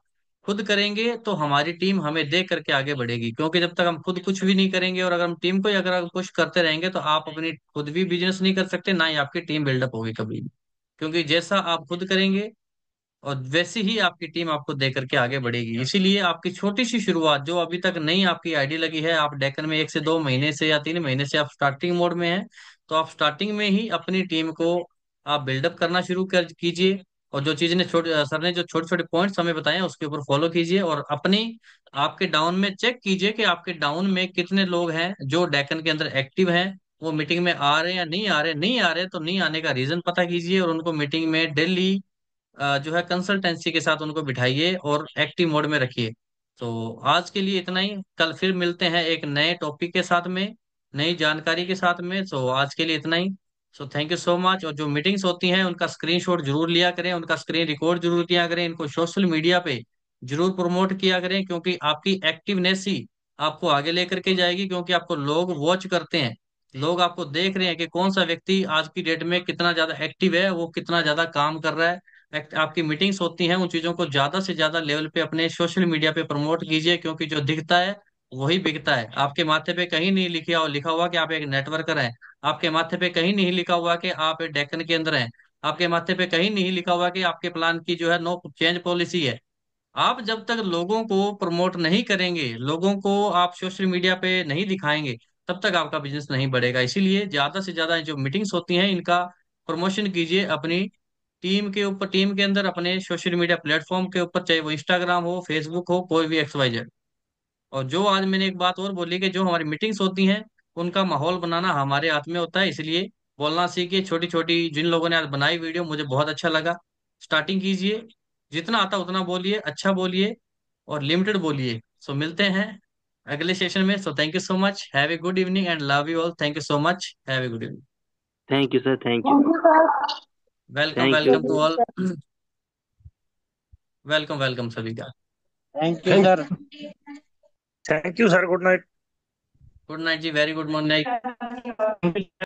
खुद करेंगे तो हमारी टीम हमें देख करके आगे बढ़ेगी, क्योंकि जब तक हम खुद कुछ भी नहीं करेंगे और अगर हम टीम को ही अगर पुश करते रहेंगे, तो आप अपनी खुद भी बिजनेस नहीं कर सकते, ना ही आपकी टीम बिल्डअप होगी कभी भी। क्योंकि जैसा आप खुद करेंगे और वैसे ही आपकी टीम आपको दे करके आगे बढ़ेगी। इसीलिए आपकी छोटी सी शुरुआत, जो अभी तक नई आपकी आईडी लगी है, आप डेकन में 1 से 2 महीने से या 3 महीने से आप स्टार्टिंग मोड में हैं, तो आप स्टार्टिंग में ही अपनी टीम को आप बिल्डअप करना शुरू कर कीजिए। और जो चीज ने छोटे सर ने जो छोटे छोटे पॉइंट्स हमें बताए हैं उसके ऊपर फॉलो कीजिए, और अपनी आपके डाउन में चेक कीजिए कि आपके डाउन में कितने लोग हैं जो डेकन के अंदर एक्टिव हैं। वो मीटिंग में आ रहे हैं या नहीं आ रहे, नहीं आ रहे तो नहीं आने का रीजन पता कीजिए, और उनको मीटिंग में डेली जो है कंसल्टेंसी के साथ उनको बिठाइए और एक्टिव मोड में रखिए। तो आज के लिए इतना ही, कल फिर मिलते हैं एक नए टॉपिक के साथ में, नई जानकारी के साथ में। तो आज के लिए इतना ही। So thank you so much. और जो मीटिंग्स होती हैं उनका स्क्रीनशॉट जरूर लिया करें, उनका स्क्रीन रिकॉर्ड जरूर किया करें, इनको सोशल मीडिया पे जरूर प्रमोट किया करें, क्योंकि आपकी एक्टिवनेस ही आपको आगे लेकर के जाएगी। क्योंकि आपको लोग वॉच करते हैं, लोग आपको देख रहे हैं कि कौन सा व्यक्ति आज की डेट में कितना ज्यादा एक्टिव है, वो कितना ज्यादा काम कर रहा है, आपकी मीटिंग्स होती हैं, उन चीजों को ज्यादा से ज्यादा लेवल पे अपने सोशल मीडिया पे प्रमोट कीजिए, क्योंकि जो दिखता है वही बिकता है। आपके माथे पे कहीं नहीं लिखा हुआ कि आप एक नेटवर्कर हैं। आपके माथे पे कहीं नहीं लिखा हुआ कि आप एक डेक्कन के अंदर हैं। आपके माथे पे कहीं नहीं लिखा हुआ कि आपके प्लान की जो है नो चेंज पॉलिसी है। आप जब तक लोगों को प्रमोट नहीं करेंगे, लोगों को आप सोशल मीडिया पे नहीं दिखाएंगे, तब तक आपका बिजनेस नहीं बढ़ेगा। इसीलिए ज्यादा से ज्यादा जो मीटिंग्स होती हैं इनका प्रमोशन कीजिए अपनी टीम के ऊपर, टीम के अंदर, अपने सोशल मीडिया प्लेटफॉर्म के ऊपर, चाहे वो इंस्टाग्राम हो, फेसबुक हो, कोई भी XYZ। और जो आज मैंने एक बात और बोली कि जो हमारी मीटिंग्स होती हैं उनका माहौल बनाना हमारे हाथ में होता है। इसलिए बोलना सीखिए। छोटी छोटी जिन लोगों ने आज बनाई वीडियो, मुझे बहुत अच्छा लगा। स्टार्टिंग कीजिए, जितना आता उतना बोलिए, अच्छा बोलिए और लिमिटेड बोलिए। सो मिलते हैं अगले सेशन में। So thank you so much, have a good evening and love you all. Thank you so much, have a good evening. Thank you sir, thank you. Thank you sir. Welcome thank you. Welcome to all. Welcome welcome सभी का। Thank you sir. Thank you sir, good night. Good night ji, very good morning. Sir